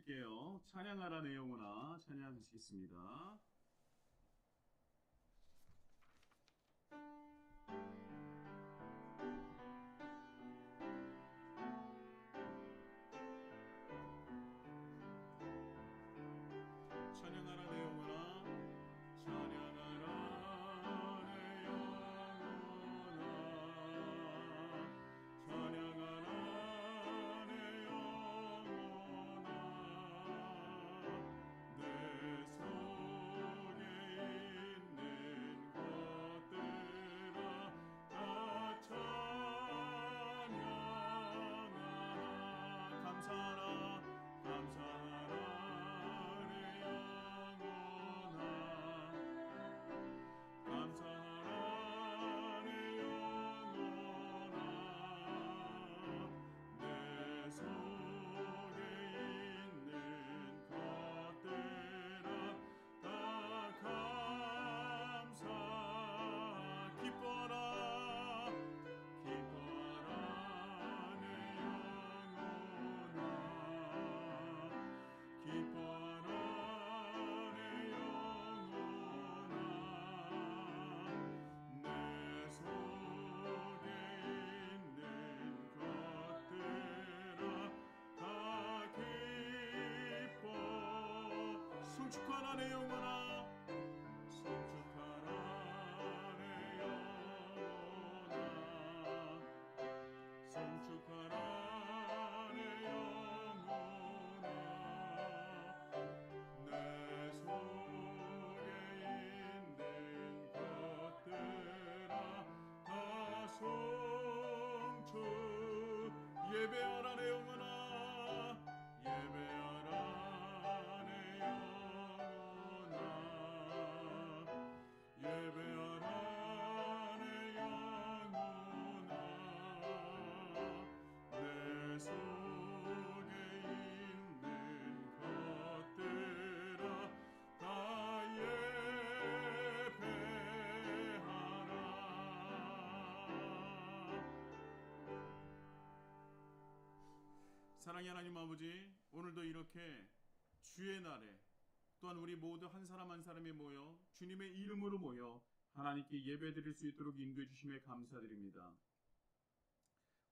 드릴게요. 찬양하라 내 영혼아 찬양하시겠습니다. 찬양하라 내 영혼아 찬양하라 내 영혼아 찬양하라 내 영혼아 내 속에 있는 것들아 다 찬양하라 감사하라 감사하라 내 영혼아 감사하라 내 영혼아 내 속에 있는 것들아 다 감사 기뻐하라 기뻐하라 내 영혼아 기뻐하라 내 영혼아 내 속에 있는 것들아 다 기뻐 송축하라 내 영혼아 송축하라 내 영혼아 송축하라 내 영혼아 내 속에 있는 것들아 다 송축 예배하라 내 영혼아 예배하라 내 영혼아 예배하라 내 영혼아 내 속에 있는 것들아 다 예배하라 사랑의 하나님 아버지 오늘도 이렇게 주의 날에 또한 우리 모두 한 사람 한 사람이 모여 주님의 이름으로 모여 하나님께 예배드릴 수 있도록 인도해 주심에 감사드립니다.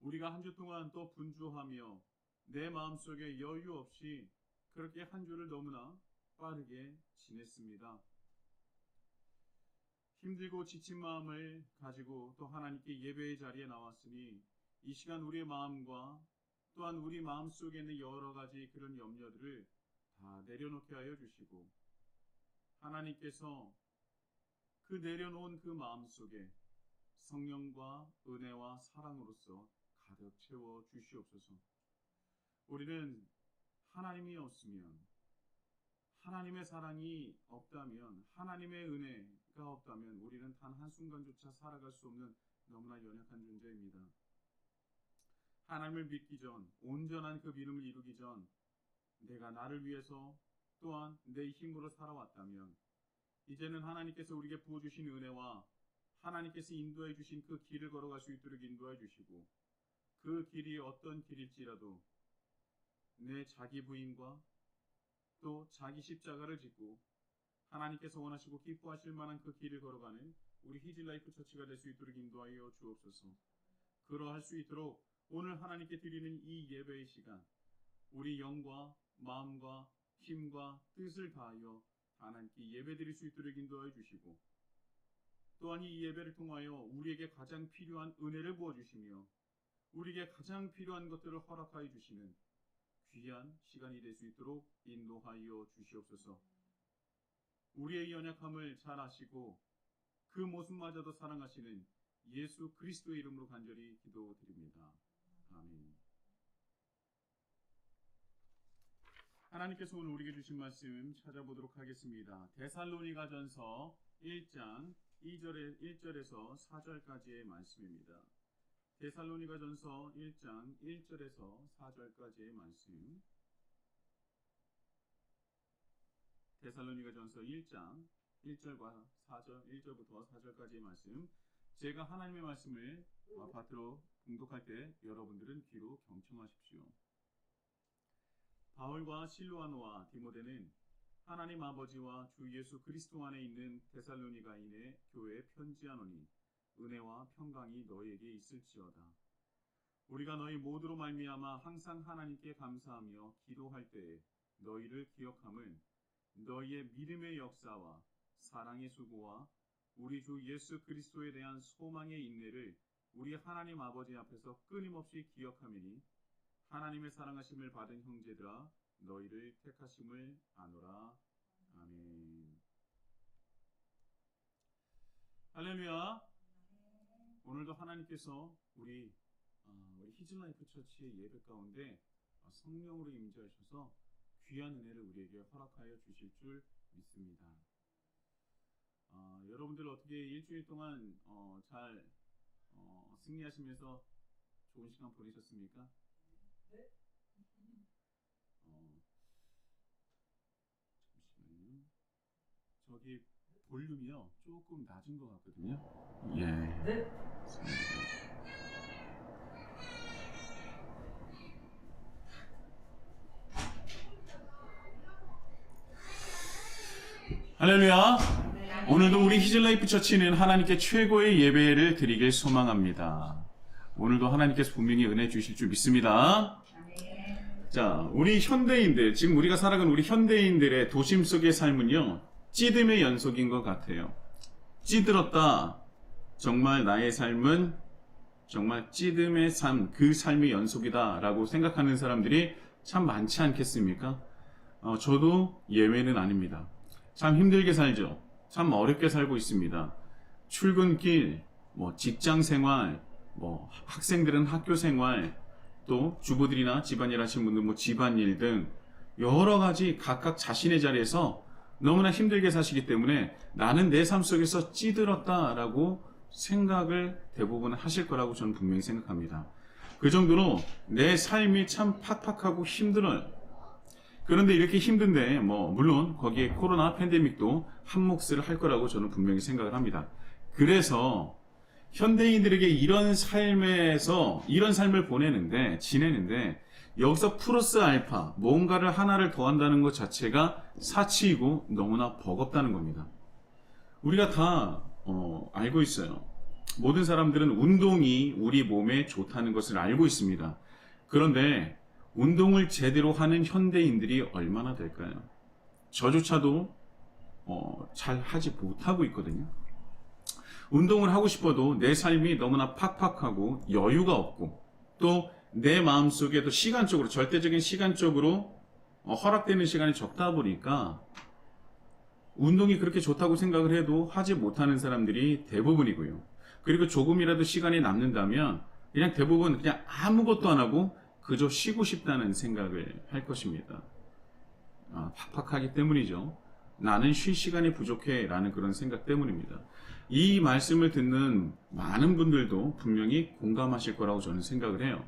우리가 한 주 동안 또 분주하며 내 마음속에 여유 없이 그렇게 한 주를 너무나 빠르게 지냈습니다. 힘들고 지친 마음을 가지고 또 하나님께 예배의 자리에 나왔으니 이 시간 우리의 마음과 또한 우리 마음속에 있는 여러 가지 그런 염려들을 다 내려놓게 하여 주시고 하나님께서 그 내려놓은 그 마음속에 성령과 은혜와 사랑으로서 가득 채워 주시옵소서. 우리는 하나님이 없으면 하나님의 사랑이 없다면 하나님의 은혜가 없다면 우리는 단 한순간조차 살아갈 수 없는 너무나 연약한 존재입니다. 하나님을 믿기 전 온전한 그 믿음을 이루기 전 내가 나를 위해서 또한 내 힘으로 살아왔다면 이제는 하나님께서 우리에게 부어주신 은혜와 하나님께서 인도해 주신 그 길을 걸어갈 수 있도록 인도해 주시고 그 길이 어떤 길일지라도 내 자기 부인과 또 자기 십자가를 짓고 하나님께서 원하시고 기뻐하실 만한 그 길을 걸어가는 우리 히즐라이프 처치가 될 수 있도록 인도하여 주옵소서. 그러할 수 있도록 오늘 하나님께 드리는 이 예배의 시간 우리 영과 마음과 힘과 뜻을 다하여 하나님께 예배드릴 수 있도록 인도하여 주시고 또한 이 예배를 통하여 우리에게 가장 필요한 은혜를 부어주시며 우리에게 가장 필요한 것들을 허락하여 주시는 귀한 시간이 될 수 있도록 인도하여 주시옵소서. 우리의 연약함을 잘 아시고 그 모습마저도 사랑하시는 예수 그리스도의 이름으로 간절히 기도드립니다. 아멘. 하나님께서 오늘 우리에게 주신 말씀 찾아보도록 하겠습니다. 데살로니가전서 1장 1절에서 4절까지의 말씀입니다. 데살로니가전서 1장 1절에서 4절까지의 말씀. 데살로니가전서 1장 1절과 4절, 1절부터 4절까지의 말씀. 제가 하나님의 말씀을 받들어 봉독할 때 여러분들은 귀로 경청하십시오. 바울과 실로아노와 디모데는 하나님 아버지와 주 예수 그리스도 안에 있는 데살로니가인의 교회에 편지하노니 은혜와 평강이 너희에게 있을지어다. 우리가 너희 모두로 말미암아 항상 하나님께 감사하며 기도할 때에 너희를 기억함은 너희의 믿음의 역사와 사랑의 수고와 우리 주 예수 그리스도에 대한 소망의 인내를 우리 하나님 아버지 앞에서 끊임없이 기억하매니 하나님의 사랑하심을 받은 형제들아 너희를 택하심을 아노라. 아멘. 할렐루야. 오늘도 하나님께서 우리 히즐라이프 처치의 예배 가운데 성령으로 임재하셔서 귀한 은혜를 우리에게 허락하여 주실 줄 믿습니다. 여러분들 어떻게 일주일 동안 잘 승리하시면서 좋은 시간 보내셨습니까? 네. 잠시만요. 저기 볼륨이요 조금 낮은 것 같거든요. 예. 네. 할렐루야. 오늘도 우리 히즐라이프 처치는 하나님께 최고의 예배를 드리길 소망합니다. 오늘도 하나님께서 분명히 은혜 주실 줄 믿습니다. 자, 우리 현대인들, 지금 우리가 살아가는 우리 현대인들의 도심 속의 삶은요, 찌듦의 연속인 것 같아요. 찌들었다. 정말 나의 삶은 정말 찌듦의 삶, 그 삶의 연속이다 라고 생각하는 사람들이 참 많지 않겠습니까? 저도 예외는 아닙니다. 참 힘들게 살죠. 참 어렵게 살고 있습니다. 출근길, 직장 생활, 학생들은 학교 생활, 또 주부들이나 집안일 하시는 분들 집안일 등 여러 가지 각각 자신의 자리에서 너무나 힘들게 사시기 때문에 나는 내 삶 속에서 찌들었다라고 생각을 대부분 하실 거라고 저는 분명히 생각합니다. 그 정도로 내 삶이 참 팍팍하고 힘들어요. 그런데 이렇게 힘든데 물론 거기에 코로나 팬데믹도 한 몫을 할 거라고 저는 분명히 생각을 합니다. 그래서 현대인들에게 이런 삶을 지내는데 여기서 플러스 알파 뭔가를 하나를 더한다는 것 자체가 사치이고 너무나 버겁다는 겁니다. 우리가 다 알고 있어요. 모든 사람들은 운동이 우리 몸에 좋다는 것을 알고 있습니다. 그런데 운동을 제대로 하는 현대인들이 얼마나 될까요? 저조차도 잘 하지 못하고 있거든요. 운동을 하고 싶어도 내 삶이 너무나 팍팍하고 여유가 없고 또 내 마음속에도 시간적으로 절대적인 시간적으로 허락되는 시간이 적다 보니까 운동이 그렇게 좋다고 생각을 해도 하지 못하는 사람들이 대부분이고요. 그리고 조금이라도 시간이 남는다면 그냥 대부분 그냥 아무것도 안 하고 그저 쉬고 싶다는 생각을 할 것입니다. 팍팍하기 때문이죠. 나는 쉴 시간이 부족해 라는 그런 생각 때문입니다. 이 말씀을 듣는 많은 분들도 분명히 공감하실 거라고 저는 생각을 해요.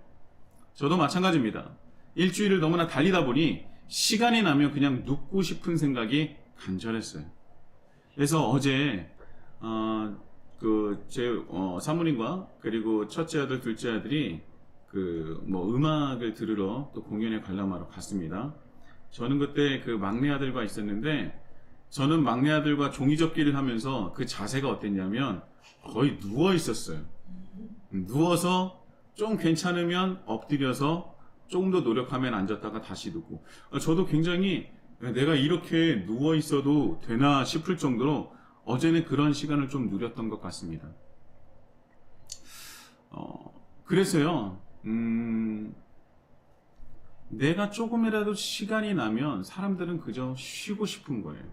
저도 마찬가지입니다. 일주일을 너무나 달리다 보니 시간이 나면 그냥 눕고 싶은 생각이 간절했어요. 그래서 어제 제 사모님과 그리고 첫째 아들, 둘째 아들이 음악을 들으러 또 공연에 관람하러 갔습니다. 저는 그때 그 막내 아들과 있었는데 저는 막내 아들과 종이접기를 하면서 그 자세가 어땠냐면 거의 누워 있었어요. 누워서 좀 괜찮으면 엎드려서 조금 더 노력하면 앉았다가 다시 눕고 저도 굉장히 내가 이렇게 누워 있어도 되나 싶을 정도로 어제는 그런 시간을 좀 누렸던 것 같습니다. 그래서요, 내가 조금이라도 시간이 나면 사람들은 그저 쉬고 싶은 거예요.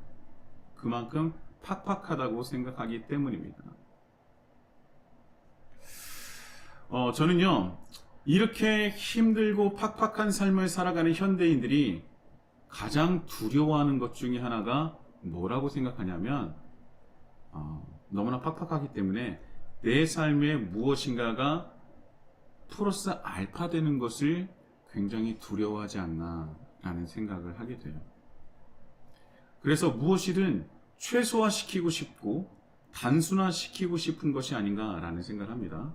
그만큼 팍팍하다고 생각하기 때문입니다. 저는요, 이렇게 힘들고 팍팍한 삶을 살아가는 현대인들이 가장 두려워하는 것 중에 하나가 뭐라고 생각하냐면, 너무나 팍팍하기 때문에 내 삶에 무엇인가가 플러스 알파 되는 것을 굉장히 두려워하지 않나 라는 생각을 하게 돼요. 그래서 무엇이든 최소화시키고 싶고 단순화시키고 싶은 것이 아닌가 라는 생각을 합니다.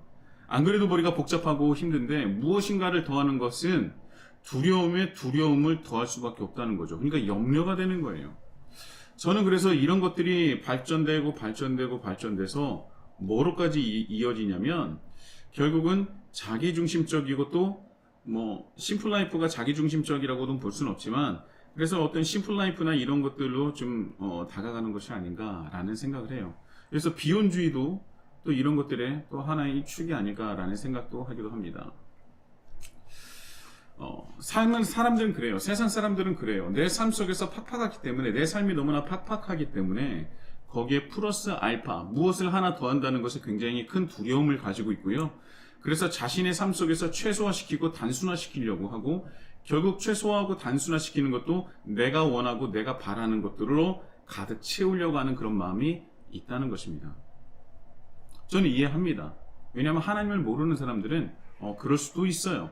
안 그래도 머리가 복잡하고 힘든데 무엇인가를 더하는 것은 두려움에 두려움을 더할 수밖에 없다는 거죠. 그러니까 염려가 되는 거예요. 저는 그래서 이런 것들이 발전돼서 뭐로까지 이어지냐면 결국은 자기중심적이고 또 뭐 심플라이프가 자기중심적이라고는 볼 수는 없지만 그래서 어떤 심플라이프나 이런 것들로 좀 다가가는 것이 아닌가라는 생각을 해요. 그래서 비혼주의도 또 이런 것들의 또 하나의 축이 아닐까라는 생각도 하기도 합니다. 삶은 사람들은 그래요. 세상 사람들은 그래요. 내 삶 속에서 팍팍하기 때문에 내 삶이 너무나 팍팍하기 때문에 거기에 플러스 알파 무엇을 하나 더한다는 것에 굉장히 큰 두려움을 가지고 있고요. 그래서 자신의 삶 속에서 최소화시키고 단순화시키려고 하고 결국 최소화하고 단순화시키는 것도 내가 원하고 내가 바라는 것들로 가득 채우려고 하는 그런 마음이 있다는 것입니다. 저는 이해합니다. 왜냐하면 하나님을 모르는 사람들은 그럴 수도 있어요.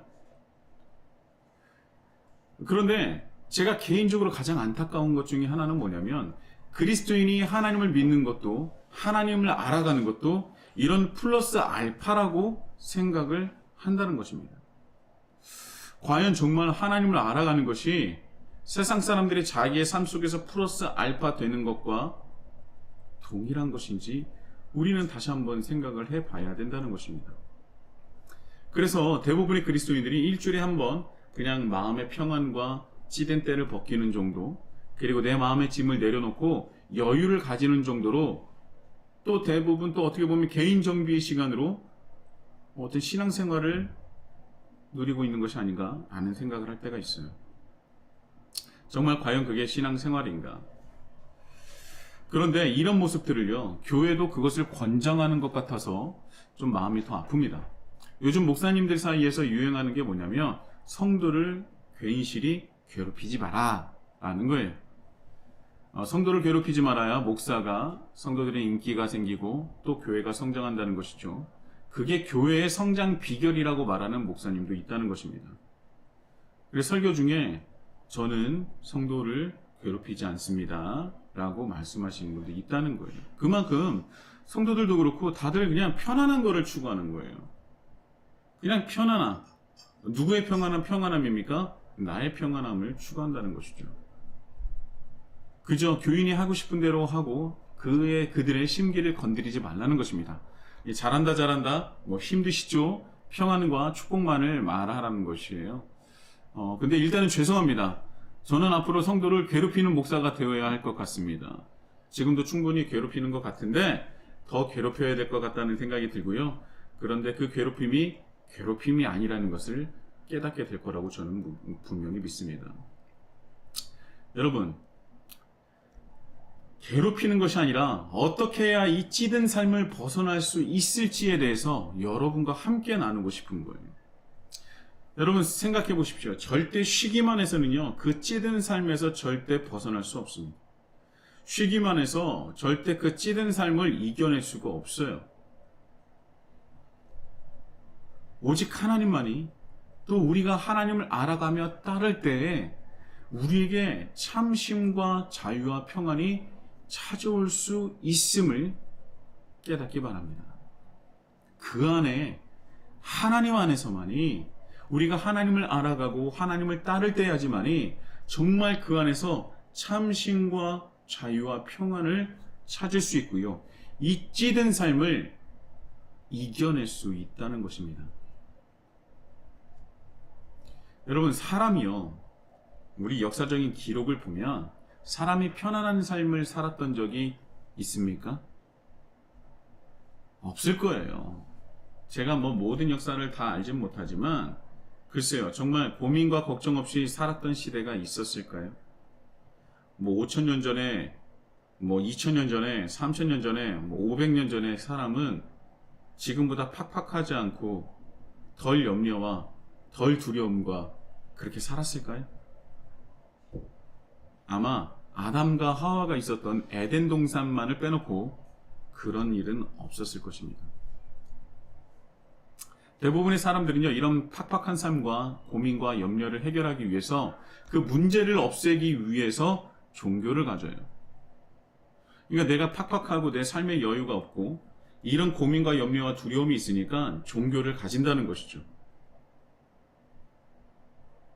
그런데 제가 개인적으로 가장 안타까운 것 중에 하나는 뭐냐면 그리스도인이 하나님을 믿는 것도 하나님을 알아가는 것도 이런 플러스 알파라고 생각을 한다는 것입니다. 과연 정말 하나님을 알아가는 것이 세상 사람들이 자기의 삶 속에서 플러스 알파 되는 것과 동일한 것인지 우리는 다시 한번 생각을 해봐야 된다는 것입니다. 그래서 대부분의 그리스도인들이 일주일에 한 번 그냥 마음의 평안과 찌든 때를 벗기는 정도, 그리고 내 마음의 짐을 내려놓고 여유를 가지는 정도로 또 대부분 또 어떻게 보면 개인 정비의 시간으로 어떤 신앙생활을 누리고 있는 것이 아닌가 하는 생각을 할 때가 있어요. 정말 과연 그게 신앙생활인가? 그런데 이런 모습들을요, 교회도 그것을 권장하는 것 같아서 좀 마음이 더 아픕니다. 요즘 목사님들 사이에서 유행하는 게 뭐냐면 성도를 괜시리 괴롭히지 마라 라는 거예요. 성도를 괴롭히지 말아야 목사가 성도들의 인기가 생기고 또 교회가 성장한다는 것이죠. 그게 교회의 성장 비결이라고 말하는 목사님도 있다는 것입니다. 그래서 설교 중에 저는 성도를 괴롭히지 않습니다 라고 말씀하시는 분도 있다는 거예요. 그만큼 성도들도 그렇고 다들 그냥 편안한 거를 추구하는 거예요. 그냥 편안함. 누구의 평안함입니까? 나의 평안함을 추구한다는 것이죠. 그저 교인이 하고 싶은 대로 하고 그들의 심기를 건드리지 말라는 것입니다. 잘한다 뭐 힘드시죠? 평안과 축복만을 말하라는 것이에요. 근데 일단은 죄송합니다. 저는 앞으로 성도를 괴롭히는 목사가 되어야 할 것 같습니다. 지금도 충분히 괴롭히는 것 같은데 더 괴롭혀야 될 것 같다는 생각이 들고요. 그런데 그 괴롭힘이 아니라는 것을 깨닫게 될 거라고 저는 분명히 믿습니다. 여러분, 괴롭히는 것이 아니라 어떻게 해야 이 찌든 삶을 벗어날 수 있을지에 대해서 여러분과 함께 나누고 싶은 거예요. 여러분 생각해 보십시오. 절대 쉬기만 해서는요, 그 찌든 삶에서 절대 벗어날 수 없습니다. 쉬기만 해서 절대 그 찌든 삶을 이겨낼 수가 없어요. 오직 하나님만이, 또 우리가 하나님을 알아가며 따를 때에 우리에게 참심과 자유와 평안이 찾아올 수 있음을 깨닫기 바랍니다. 그 안에, 하나님 안에서만이, 우리가 하나님을 알아가고 하나님을 따를 때야지만이 정말 그 안에서 참심과 자유와 평안을 찾을 수 있고요, 이 찌든 삶을 이겨낼 수 있다는 것입니다. 여러분, 사람이요, 우리 역사적인 기록을 보면 사람이 편안한 삶을 살았던 적이 있습니까? 없을 거예요. 제가 뭐 모든 역사를 다 알진 못하지만 글쎄요, 정말 고민과 걱정 없이 살았던 시대가 있었을까요? 뭐 5,000년 전에, 뭐 2,000년 전에, 3,000년 전에, 뭐 500년 전에 사람은 지금보다 팍팍하지 않고 덜 염려와 덜 두려움과 그렇게 살았을까요? 아마 아담과 하와가 있었던 에덴 동산만을 빼놓고 그런 일은 없었을 것입니다. 대부분의 사람들은요, 이런 팍팍한 삶과 고민과 염려를 해결하기 위해서 그 문제를 없애기 위해서 종교를 가져요. 그러니까 내가 팍팍하고 내 삶에 여유가 없고 이런 고민과 염려와 두려움이 있으니까 종교를 가진다는 것이죠.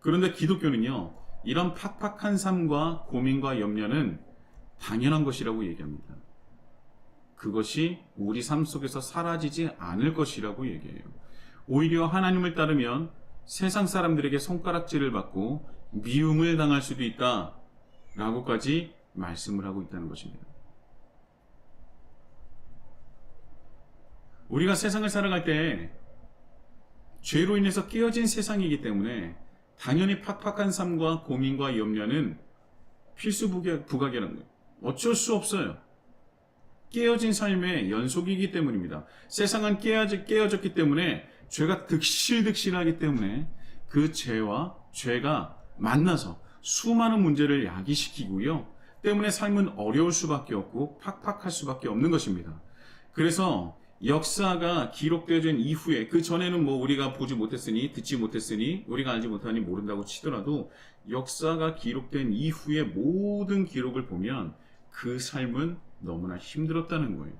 그런데 기독교는요, 이런 팍팍한 삶과 고민과 염려는 당연한 것이라고 얘기합니다. 그것이 우리 삶 속에서 사라지지 않을 것이라고 얘기해요. 오히려 하나님을 따르면 세상 사람들에게 손가락질을 받고 미움을 당할 수도 있다 라고까지 말씀을 하고 있다는 것입니다. 우리가 세상을 살아갈 때 죄로 인해서 깨어진 세상이기 때문에 당연히 팍팍한 삶과 고민과 염려는 필수 부각이라는 거예요. 어쩔 수 없어요. 깨어진 삶의 연속이기 때문입니다. 세상은 깨어졌기 때문에 죄가 득실득실하기 때문에 그 죄가 만나서 수많은 문제를 야기시키고요. 때문에 삶은 어려울 수밖에 없고 팍팍할 수밖에 없는 것입니다. 그래서 역사가 기록되어진 이후에, 그 전에는 우리가 보지 못했으니 듣지 못했으니 우리가 알지 못하니 모른다고 치더라도 역사가 기록된 이후의 모든 기록을 보면 그 삶은 너무나 힘들었다는 거예요.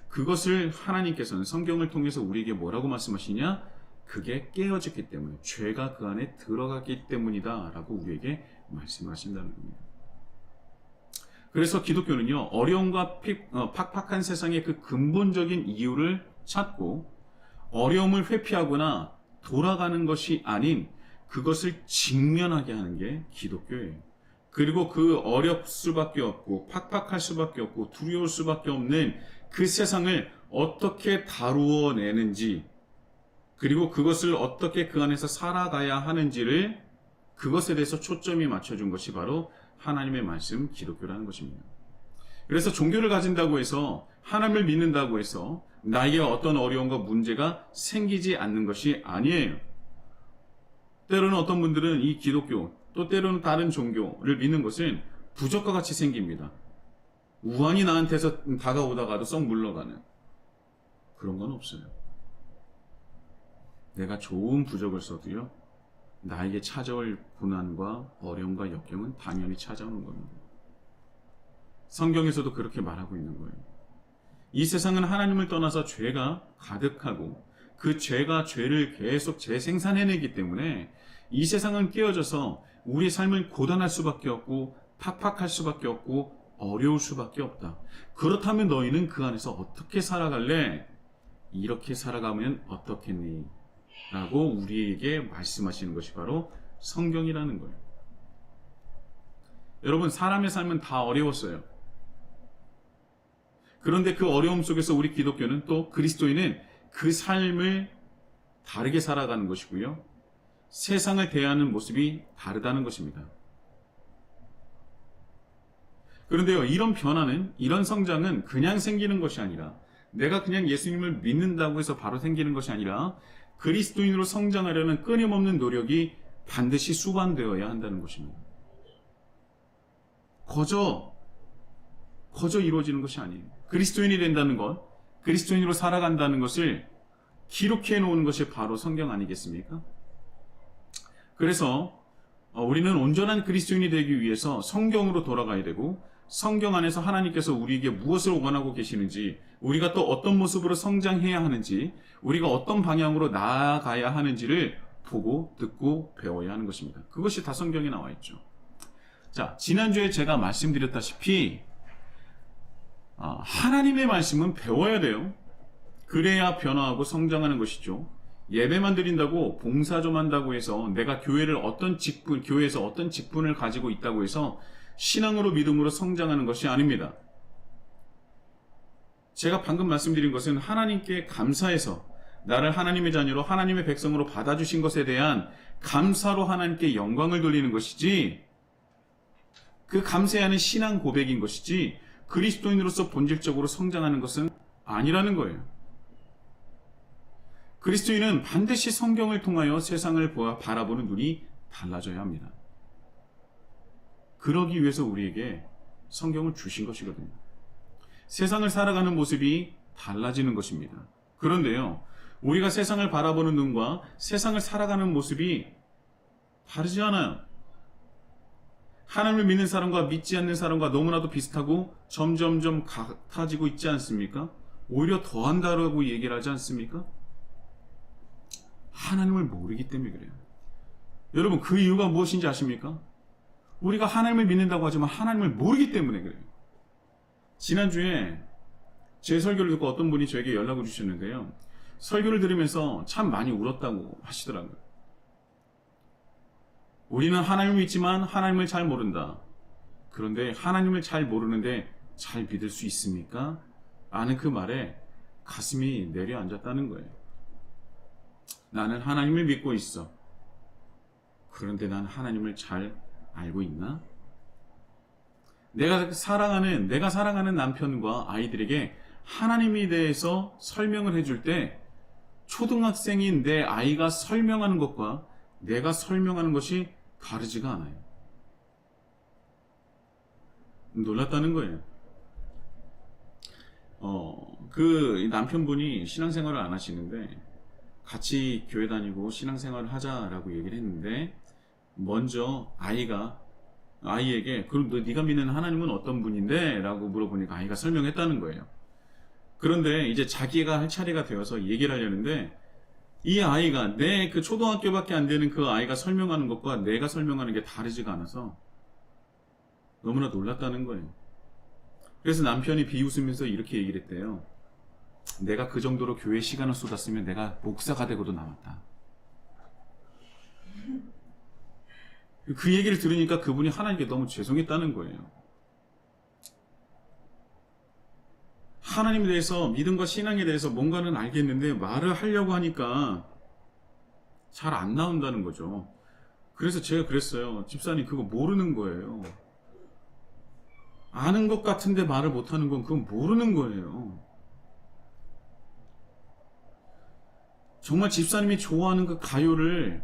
그것을 하나님께서는 성경을 통해서 우리에게 뭐라고 말씀하시냐? 그게 깨어졌기 때문에, 죄가 그 안에 들어갔기 때문이다 라고 우리에게 말씀하신다는 겁니다. 그래서 기독교는요, 어려움과 팍팍한 세상의 그 근본적인 이유를 찾고 어려움을 회피하거나 돌아가는 것이 아닌 그것을 직면하게 하는 게 기독교예요. 그리고 그 어렵을 수밖에 없고 팍팍할 수밖에 없고 두려울 수밖에 없는 그 세상을 어떻게 다루어내는지, 그리고 그것을 어떻게 그 안에서 살아가야 하는지를, 그것에 대해서 초점이 맞춰준 것이 바로 하나님의 말씀, 기독교라는 것입니다. 그래서 종교를 가진다고 해서, 하나님을 믿는다고 해서 나에게 어떤 어려움과 문제가 생기지 않는 것이 아니에요. 때로는 어떤 분들은 이 기독교, 또 때로는 다른 종교를 믿는 것은 부적과 같이 생깁니다. 우환이 나한테서 다가오다가도 썩 물러가는 그런 건 없어요. 내가 좋은 부적을 써도요, 나에게 찾아올 고난과 어려움과 역경은 당연히 찾아오는 겁니다. 성경에서도 그렇게 말하고 있는 거예요. 이 세상은 하나님을 떠나서 죄가 가득하고 그 죄가 죄를 계속 재생산해내기 때문에 이 세상은 깨어져서 우리의 삶을 고단할 수밖에 없고 팍팍할 수밖에 없고 어려울 수밖에 없다. 그렇다면 너희는 그 안에서 어떻게 살아갈래? 이렇게 살아가면 어떻겠니? 라고 우리에게 말씀하시는 것이 바로 성경이라는 거예요. 여러분, 사람의 삶은 다 어려웠어요. 그런데 그 어려움 속에서 우리 기독교는, 또 그리스도인은 그 삶을 다르게 살아가는 것이고요. 세상을 대하는 모습이 다르다는 것입니다. 그런데요, 이런 변화는, 이런 성장은 그냥 생기는 것이 아니라, 내가 그냥 예수님을 믿는다고 해서 바로 생기는 것이 아니라 그리스도인으로 성장하려는 끊임없는 노력이 반드시 수반되어야 한다는 것입니다. 거저 이루어지는 것이 아니에요. 그리스도인이 된다는 것, 그리스도인으로 살아간다는 것을 기록해 놓은 것이 바로 성경 아니겠습니까? 그래서 우리는 온전한 그리스도인이 되기 위해서 성경으로 돌아가야 되고, 성경 안에서 하나님께서 우리에게 무엇을 원하고 계시는지, 우리가 또 어떤 모습으로 성장해야 하는지, 우리가 어떤 방향으로 나아가야 하는지를 보고 듣고 배워야 하는 것입니다. 그것이 다 성경에 나와 있죠. 자, 지난주에 제가 말씀드렸다시피 하나님의 말씀은 배워야 돼요. 그래야 변화하고 성장하는 것이죠. 예배만 드린다고, 봉사 좀 한다고 해서, 내가 교회에서 어떤 직분을 가지고 있다고 해서 신앙으로, 믿음으로 성장하는 것이 아닙니다. 제가 방금 말씀드린 것은 하나님께 감사해서 나를 하나님의 자녀로, 하나님의 백성으로 받아주신 것에 대한 감사로 하나님께 영광을 돌리는 것이지, 그 감사하는 신앙 고백인 것이지, 그리스도인으로서 본질적으로 성장하는 것은 아니라는 거예요. 그리스도인은 반드시 성경을 통하여 세상을 바라보는 눈이 달라져야 합니다. 그러기 위해서 우리에게 성경을 주신 것이거든요. 세상을 살아가는 모습이 달라지는 것입니다. 그런데요, 우리가 세상을 바라보는 눈과 세상을 살아가는 모습이 다르지 않아요. 하나님을 믿는 사람과 믿지 않는 사람과 너무나도 비슷하고 점점점 같아지고 있지 않습니까? 오히려 더한다라고 얘기를 하지 않습니까? 하나님을 모르기 때문에 그래요. 여러분, 그 이유가 무엇인지 아십니까? 우리가 하나님을 믿는다고 하지만 하나님을 모르기 때문에 그래요. 지난주에 제 설교를 듣고 어떤 분이 저에게 연락을 주셨는데요. 설교를 들으면서 참 많이 울었다고 하시더라고요. 우리는 하나님을 믿지만 하나님을 잘 모른다. 그런데 하나님을 잘 모르는데 잘 믿을 수 있습니까? 라는 그 말에 가슴이 내려앉았다는 거예요. 나는 하나님을 믿고 있어. 그런데 난 하나님을 잘 알고 있나? 내가 사랑하는 남편과 아이들에게 하나님에 대해서 설명을 해줄 때 초등학생인 내 아이가 설명하는 것과 내가 설명하는 것이 다르지가 않아요. 놀랐다는 거예요. 그 남편분이 신앙생활을 안 하시는데 같이 교회 다니고 신앙생활을 하자라고 얘기를 했는데 먼저 아이에게 그럼 네가 믿는 하나님은 어떤 분인데? 라고 물어보니까 아이가 설명했다는 거예요. 그런데 이제 자기가 할 차례가 되어서 얘기를 하려는데 이 아이가 내 그 초등학교밖에 안 되는 그 아이가 설명하는 것과 내가 설명하는 게 다르지가 않아서 너무나 놀랐다는 거예요. 그래서 남편이 비웃으면서 이렇게 얘기를 했대요. 내가 그 정도로 교회 시간을 쏟았으면 내가 목사가 되고도 남았다. 그 얘기를 들으니까 그분이 하나님께 너무 죄송했다는 거예요. 하나님에 대해서, 믿음과 신앙에 대해서 뭔가는 알겠는데 말을 하려고 하니까 잘 안 나온다는 거죠. 그래서 제가 그랬어요. 집사님, 그거 모르는 거예요. 아는 것 같은데 말을 못하는 건 그건 모르는 거예요. 정말 집사님이 좋아하는 그 가요를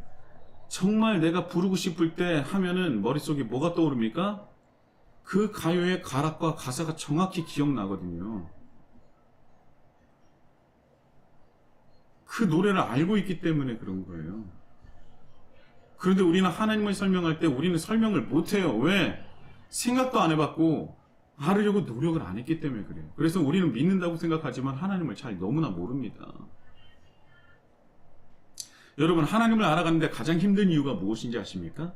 정말 내가 부르고 싶을 때 하면은 머릿속에 뭐가 떠오릅니까? 그 가요의 가락과 가사가 정확히 기억나거든요. 그 노래를 알고 있기 때문에 그런 거예요. 그런데 우리는 하나님을 설명할 때 우리는 설명을 못해요. 왜? 생각도 안 해봤고 알으려고 노력을 안 했기 때문에 그래요. 그래서 우리는 믿는다고 생각하지만 하나님을 잘 너무나 모릅니다. 여러분, 하나님을 알아가는데 가장 힘든 이유가 무엇인지 아십니까?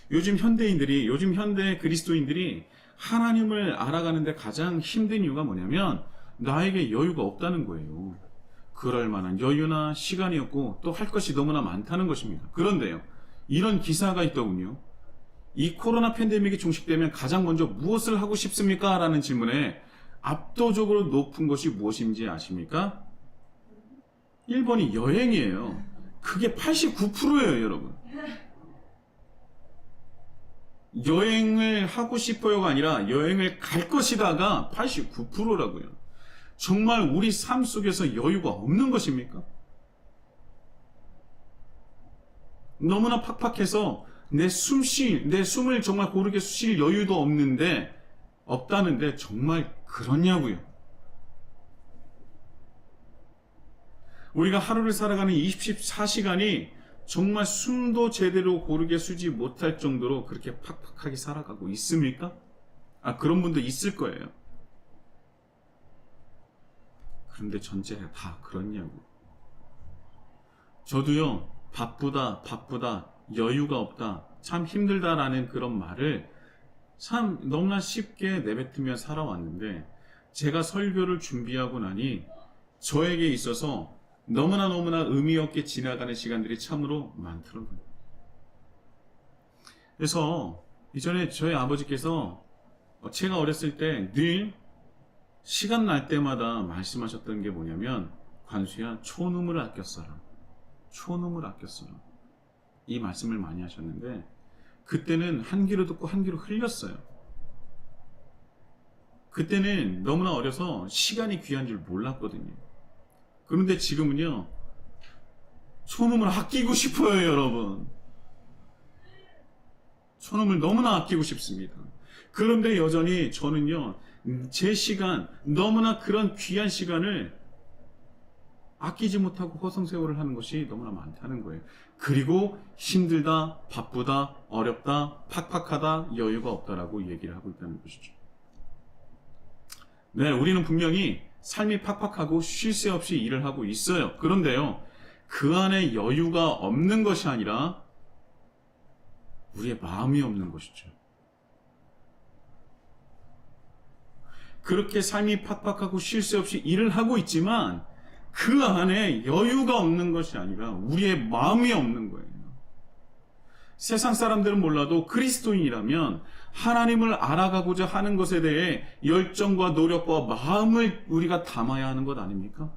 요즘 현대 그리스도인들이 하나님을 알아가는데 가장 힘든 이유가 뭐냐면 나에게 여유가 없다는 거예요. 그럴 만한 여유나 시간이 없고 또 할 것이 너무나 많다는 것입니다. 그런데요, 이런 기사가 있더군요. 이 코로나 팬데믹이 종식되면 가장 먼저 무엇을 하고 싶습니까? 라는 질문에 압도적으로 높은 것이 무엇인지 아십니까? 1번이 여행이에요. 그게 89%예요, 여러분. 여행을 하고 싶어요가 아니라 여행을 갈 것이다가 89%라고요. 정말 우리 삶 속에서 여유가 없는 것입니까? 너무나 팍팍해서 내 숨을 정말 고르게 쉴 여유도 없다는데 정말 그렇냐고요. 우리가 하루를 살아가는 24시간이 정말 숨도 제대로 고르게 쉬지 못할 정도로 그렇게 팍팍하게 살아가고 있습니까? 그런 분도 있을 거예요. 그런데 전체가 다 그렇냐고. 저도요, 바쁘다, 여유가 없다, 참 힘들다라는 그런 말을 참 너무나 쉽게 내뱉으며 살아왔는데 제가 설교를 준비하고 나니 저에게 있어서 너무나 의미 없게 지나가는 시간들이 참으로 많더라고요. 그래서 이전에 저희 아버지께서 제가 어렸을 때 늘 시간 날 때마다 말씀하셨던 게 뭐냐면, 관수야, 초놈을 아껴 써라. 초놈을 아껴 써라. 이 말씀을 많이 하셨는데 그때는 한 귀로 듣고 한 귀로 흘렸어요. 그때는 너무나 어려서 시간이 귀한 줄 몰랐거든요. 그런데 지금은요, 초놈을 아끼고 싶어요, 여러분. 초놈을 너무나 아끼고 싶습니다. 그런데 여전히 저는요, 제 시간, 너무나 그런 귀한 시간을 아끼지 못하고 허송세월을 하는 것이 너무나 많다는 거예요. 그리고 힘들다, 바쁘다, 어렵다, 팍팍하다, 여유가 없다라고 얘기를 하고 있다는 것이죠. 네, 우리는 분명히 삶이 팍팍하고 쉴 새 없이 일을 하고 있어요. 그런데요, 그 안에 여유가 없는 것이 아니라 우리의 마음이 없는 것이죠. 그렇게 삶이 팍팍하고 쉴 새 없이 일을 하고 있지만 그 안에 여유가 없는 것이 아니라 우리의 마음이 없는 거예요. 세상 사람들은 몰라도 그리스도인이라면 하나님을 알아가고자 하는 것에 대해 열정과 노력과 마음을 우리가 담아야 하는 것 아닙니까?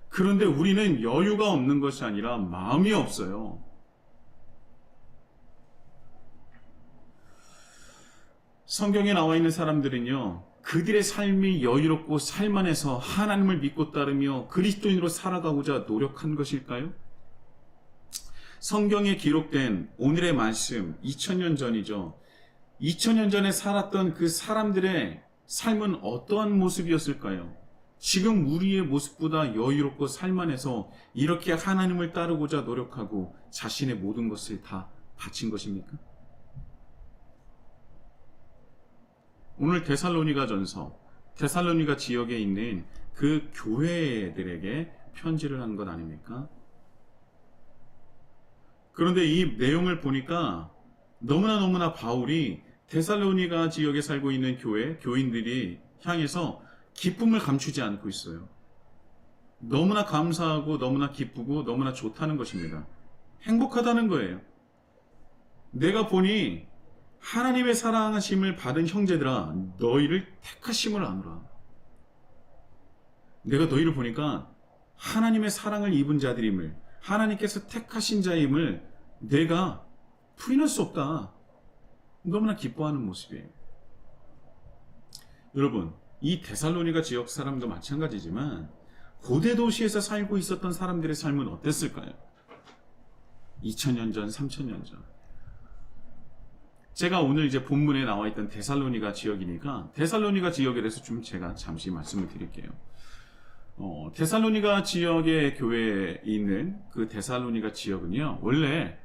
그런데 우리는 여유가 없는 것이 아니라 마음이 없어요. 성경에 나와 있는 사람들은요, 그들의 삶이 여유롭고 살만해서 하나님을 믿고 따르며 그리스도인으로 살아가고자 노력한 것일까요? 성경에 기록된 오늘의 말씀, 2000년 전이죠. 2000년 전에 살았던 그 사람들의 삶은 어떠한 모습이었을까요? 지금 우리의 모습보다 여유롭고 살만해서 이렇게 하나님을 따르고자 노력하고 자신의 모든 것을 다 바친 것입니까? 오늘 데살로니가전서, 데살로니가 지역에 있는 그 교회들에게 편지를 한 것 아닙니까? 그런데 이 내용을 보니까 너무나 바울이 데살로니가 지역에 살고 있는 교인들이 향해서 기쁨을 감추지 않고 있어요. 너무나 감사하고 너무나 기쁘고 너무나 좋다는 것입니다. 행복하다는 거예요. 내가 보니 하나님의 사랑하심을 받은 형제들아, 너희를 택하심을 아노라. 내가 너희를 보니까 하나님의 사랑을 입은 자들임을, 하나님께서 택하신 자임을 내가 부인할 수 없다. 너무나 기뻐하는 모습이에요. 여러분, 이 데살로니가 지역 사람도 마찬가지지만 고대 도시에서 살고 있었던 사람들의 삶은 어땠을까요? 2000년 전, 3000년 전. 제가 오늘 이제 본문에 나와 있던 데살로니가 지역이니까 데살로니가 지역에 대해서 좀 제가 잠시 말씀을 드릴게요. 데살로니가 지역의 교회에 있는 그 데살로니가 지역은요, 원래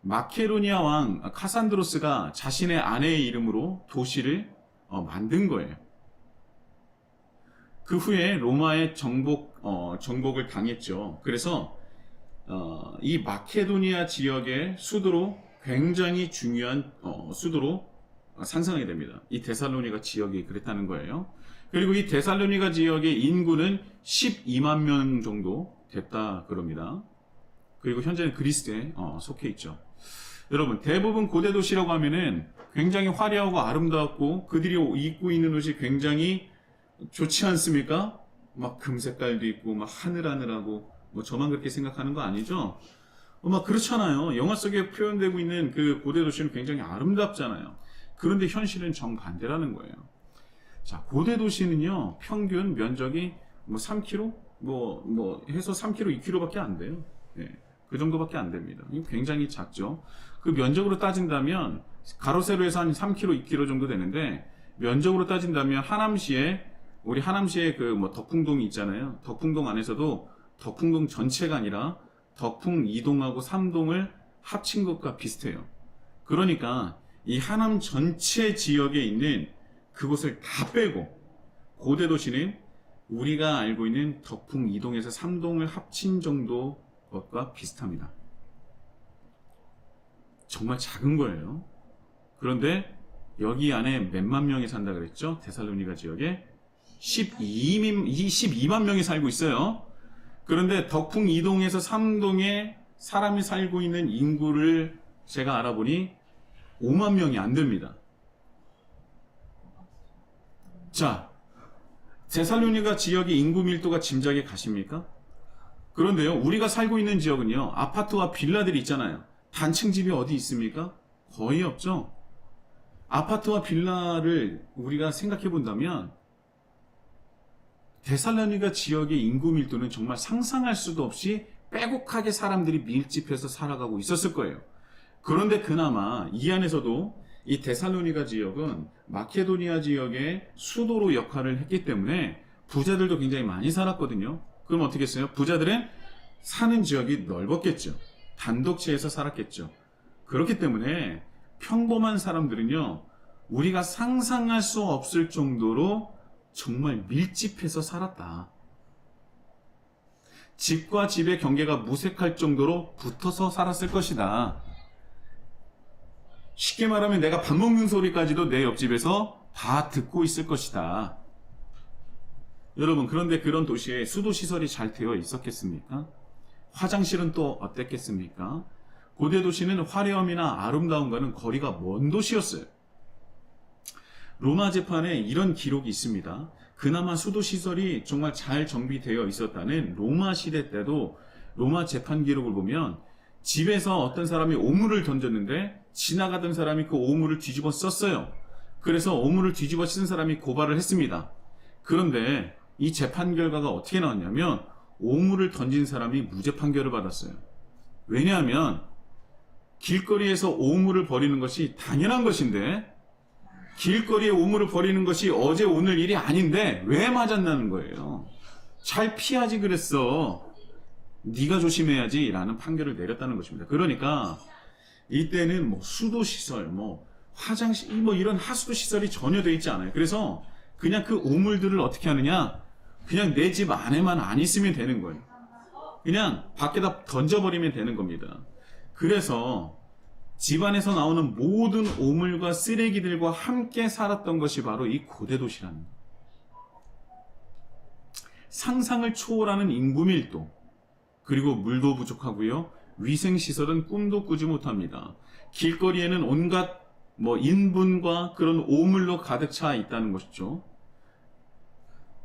마케도니아 왕 카산드로스가 자신의 아내의 이름으로 도시를 만든 거예요. 그 후에 로마의 정복을 당했죠. 그래서 이 마케도니아 지역의 수도로 굉장히 중요한 수도로 상상하게 됩니다. 이 데살로니가 지역이 그랬다는 거예요. 그리고 이 데살로니가 지역의 인구는 12만 명 정도 됐다 그럽니다. 그리고 현재는 그리스에 속해 있죠. 여러분, 대부분 고대 도시라고 하면은 굉장히 화려하고 아름다웠고 그들이 입고 있는 옷이 굉장히 좋지 않습니까? 막 금색깔도 있고 막 하늘하늘하고, 뭐 저만 그렇게 생각하는 거 아니죠? 막 그렇잖아요. 영화 속에 표현되고 있는 그 고대 도시는 굉장히 아름답잖아요. 그런데 현실은 정반대라는 거예요. 자, 고대 도시는요, 평균 면적이 뭐 3km? 해서 3km, 2km밖에 안 돼요. 네, 그 정도밖에 안 됩니다. 이거 굉장히 작죠. 그 면적으로 따진다면, 가로 세로에서 한 3km, 2km 정도 되는데, 면적으로 따진다면 우리 하남시에 덕풍동이 있잖아요. 덕풍동 안에서도 덕풍동 전체가 아니라 덕풍 2동하고 3동을 합친 것과 비슷해요. 그러니까 이 하남 전체 지역에 있는 그곳을 다 빼고 고대 도시는 우리가 알고 있는 덕풍 2동에서 3동을 합친 정도 것과 비슷합니다. 정말 작은 거예요. 그런데 여기 안에 몇만 명이 산다 그랬죠? 데살로니가 지역에 12만 명이 살고 있어요. 그런데 덕풍 2동에서 3동에 사람이 살고 있는 인구를 제가 알아보니 5만 명이 안 됩니다. 자, 데살로니가 지역의 인구 밀도가 짐작이 가십니까? 그런데요, 우리가 살고 있는 지역은요, 아파트와 빌라들이 있잖아요. 단층 집이 어디 있습니까? 거의 없죠. 아파트와 빌라를 우리가 생각해 본다면 데살로니가 지역의 인구 밀도는 정말 상상할 수도 없이 빼곡하게 사람들이 밀집해서 살아가고 있었을 거예요. 그런데 그나마 이 안에서도 이 데살로니가 지역은 마케도니아 지역의 수도로 역할을 했기 때문에 부자들도 굉장히 많이 살았거든요. 그럼 어떻게 했어요? 부자들은 사는 지역이 넓었겠죠. 단독지에서 살았겠죠. 그렇기 때문에 평범한 사람들은요, 우리가 상상할 수 없을 정도로 정말 밀집해서 살았다. 집과 집의 경계가 무색할 정도로 붙어서 살았을 것이다. 쉽게 말하면 내가 밥 먹는 소리까지도 내 옆집에서 다 듣고 있을 것이다. 여러분, 그런데 그런 도시에 수도시설이 잘 되어 있었겠습니까? 화장실은 또 어땠겠습니까? 고대 도시는 화려함이나 아름다움과는 거리가 먼 도시였어요. 로마 재판에 이런 기록이 있습니다. 그나마 수도시설이 정말 잘 정비되어 있었다는 로마 시대 때도 로마 재판 기록을 보면 집에서 어떤 사람이 오물을 던졌는데 지나가던 사람이 그 오물을 뒤집어 썼어요. 그래서 오물을 뒤집어 쓴 사람이 고발을 했습니다. 그런데 이 재판 결과가 어떻게 나왔냐면 오물을 던진 사람이 무죄 판결을 받았어요. 왜냐하면 길거리에서 오물을 버리는 것이 당연한 것인데 길거리에 오물을 버리는 것이 어제 오늘 일이 아닌데 왜 맞았냐는 거예요. 잘 피하지 그랬어. 네가 조심해야지 라는 판결을 내렸다는 것입니다. 그러니까 이때는 뭐 수도시설, 뭐 화장실, 뭐 이런 하수도 시설이 전혀 되어 있지 않아요. 그래서 그냥 그 오물들을 어떻게 하느냐, 그냥 내 집 안에만 안 있으면 되는 거예요. 그냥 밖에다 던져버리면 되는 겁니다. 그래서 집안에서 나오는 모든 오물과 쓰레기들과 함께 살았던 것이 바로 이 고대 도시라는 거예요. 상상을 초월하는 인구 밀도, 그리고 물도 부족하고요. 위생시설은 꿈도 꾸지 못합니다. 길거리에는 온갖 인분과 그런 오물로 가득 차 있다는 것이죠.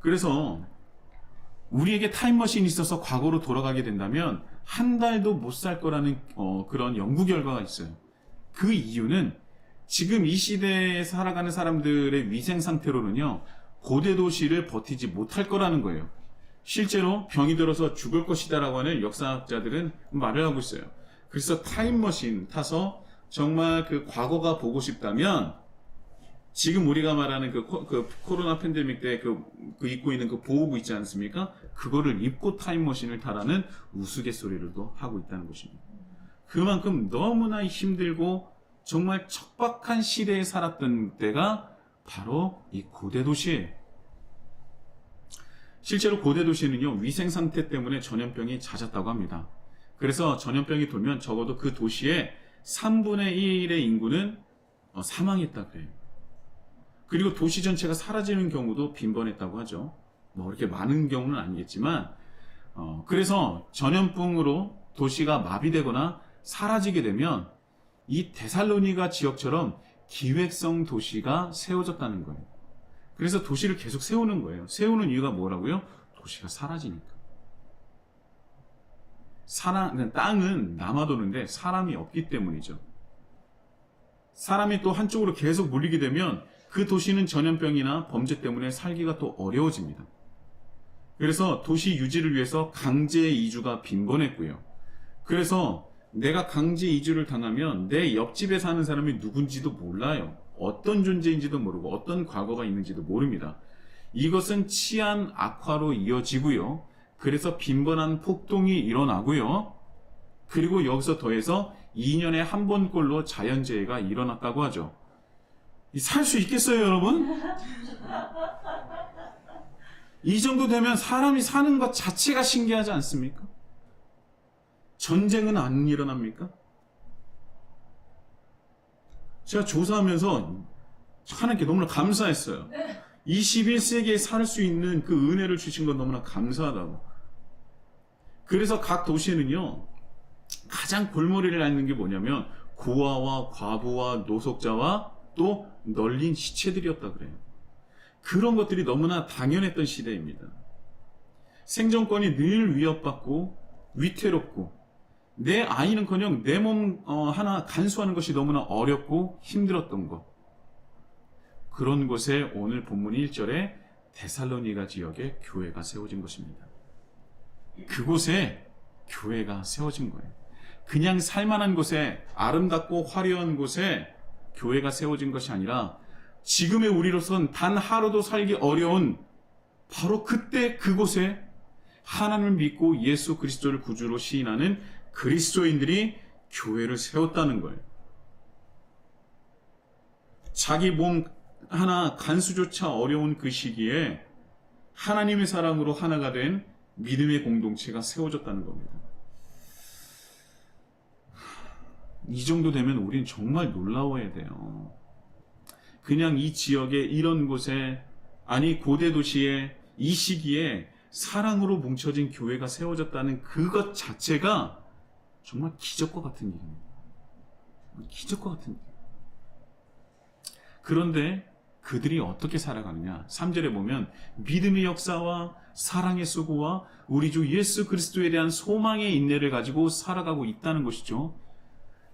그래서 우리에게 타임머신이 있어서 과거로 돌아가게 된다면 한 달도 못 살 거라는 그런 연구 결과가 있어요. 그 이유는 지금 이 시대에 살아가는 사람들의 위생 상태로는요, 고대 도시를 버티지 못할 거라는 거예요. 실제로 병이 들어서 죽을 것이다라고 하는 역사학자들은 말을 하고 있어요. 그래서 타임머신 타서 정말 그 과거가 보고 싶다면 지금 우리가 말하는 그 코로나 팬데믹 때 그 입고 있는 그 보호부 있지 않습니까? 그거를 입고 타임머신을 타라는 우스갯소리를 또 하고 있다는 것입니다. 그만큼 너무나 힘들고 정말 척박한 시대에 살았던 때가 바로 이 고대 도시예요. 실제로 고대 도시는요, 위생 상태 때문에 전염병이 잦았다고 합니다. 그래서 전염병이 돌면 적어도 그 도시의 3분의 1의 인구는 사망했다 그래요. 그리고 도시 전체가 사라지는 경우도 빈번했다고 하죠. 뭐 그렇게 많은 경우는 아니겠지만, 그래서 전염병으로 도시가 마비되거나 사라지게 되면 이 데살로니가 지역처럼 기획성 도시가 세워졌다는 거예요. 그래서 도시를 계속 세우는 거예요. 세우는 이유가 뭐라고요? 도시가 사라지니까. 땅은 남아도는데 사람이 없기 때문이죠. 사람이 또 한쪽으로 계속 몰리게 되면 그 도시는 전염병이나 범죄 때문에 살기가 또 어려워집니다. 그래서 도시 유지를 위해서 강제 이주가 빈번했고요. 그래서 내가 강제 이주를 당하면 내 옆집에 사는 사람이 누군지도 몰라요. 어떤 존재인지도 모르고 어떤 과거가 있는지도 모릅니다. 이것은 치안 악화로 이어지고요. 그래서 빈번한 폭동이 일어나고요. 그리고 여기서 더해서 2년에 한 번꼴로 자연재해가 일어났다고 하죠. 살 수 있겠어요, 여러분? 이 정도 되면 사람이 사는 것 자체가 신기하지 않습니까? 전쟁은 안 일어납니까? 제가 조사하면서 하나님께 너무나 감사했어요. 21세기에 살 수 있는 그 은혜를 주신 건 너무나 감사하다고. 그래서 각 도시에는요, 가장 골머리를 앓는 게 뭐냐면 고아와 과부와 노숙자와 또 널린 시체들이었다 그래요. 그런 것들이 너무나 당연했던 시대입니다. 생존권이 늘 위협받고 위태롭고 내 아이는커녕 내 몸 하나 간수하는 것이 너무나 어렵고 힘들었던 것. 그런 곳에 오늘 본문 1절에 데살로니가 지역에 교회가 세워진 것입니다. 그곳에 교회가 세워진 거예요. 그냥 살만한 곳에, 아름답고 화려한 곳에 교회가 세워진 것이 아니라 지금의 우리로선 단 하루도 살기 어려운 바로 그때 그곳에 하나님을 믿고 예수 그리스도를 구주로 시인하는 그리스도인들이 교회를 세웠다는 거예요. 자기 몸 하나 간수조차 어려운 그 시기에 하나님의 사랑으로 하나가 된 믿음의 공동체가 세워졌다는 겁니다. 이 정도 되면 우린 정말 놀라워야 돼요. 그냥 이 지역에 이런 곳에, 아니 고대 도시에 이 시기에 사랑으로 뭉쳐진 교회가 세워졌다는 그것 자체가 정말 기적과 같은 일입니다. 기적과 같은 일. 그런데 그들이 어떻게 살아가느냐? 3절에 보면 믿음의 역사와 사랑의 수고와 우리 주 예수 그리스도에 대한 소망의 인내를 가지고 살아가고 있다는 것이죠.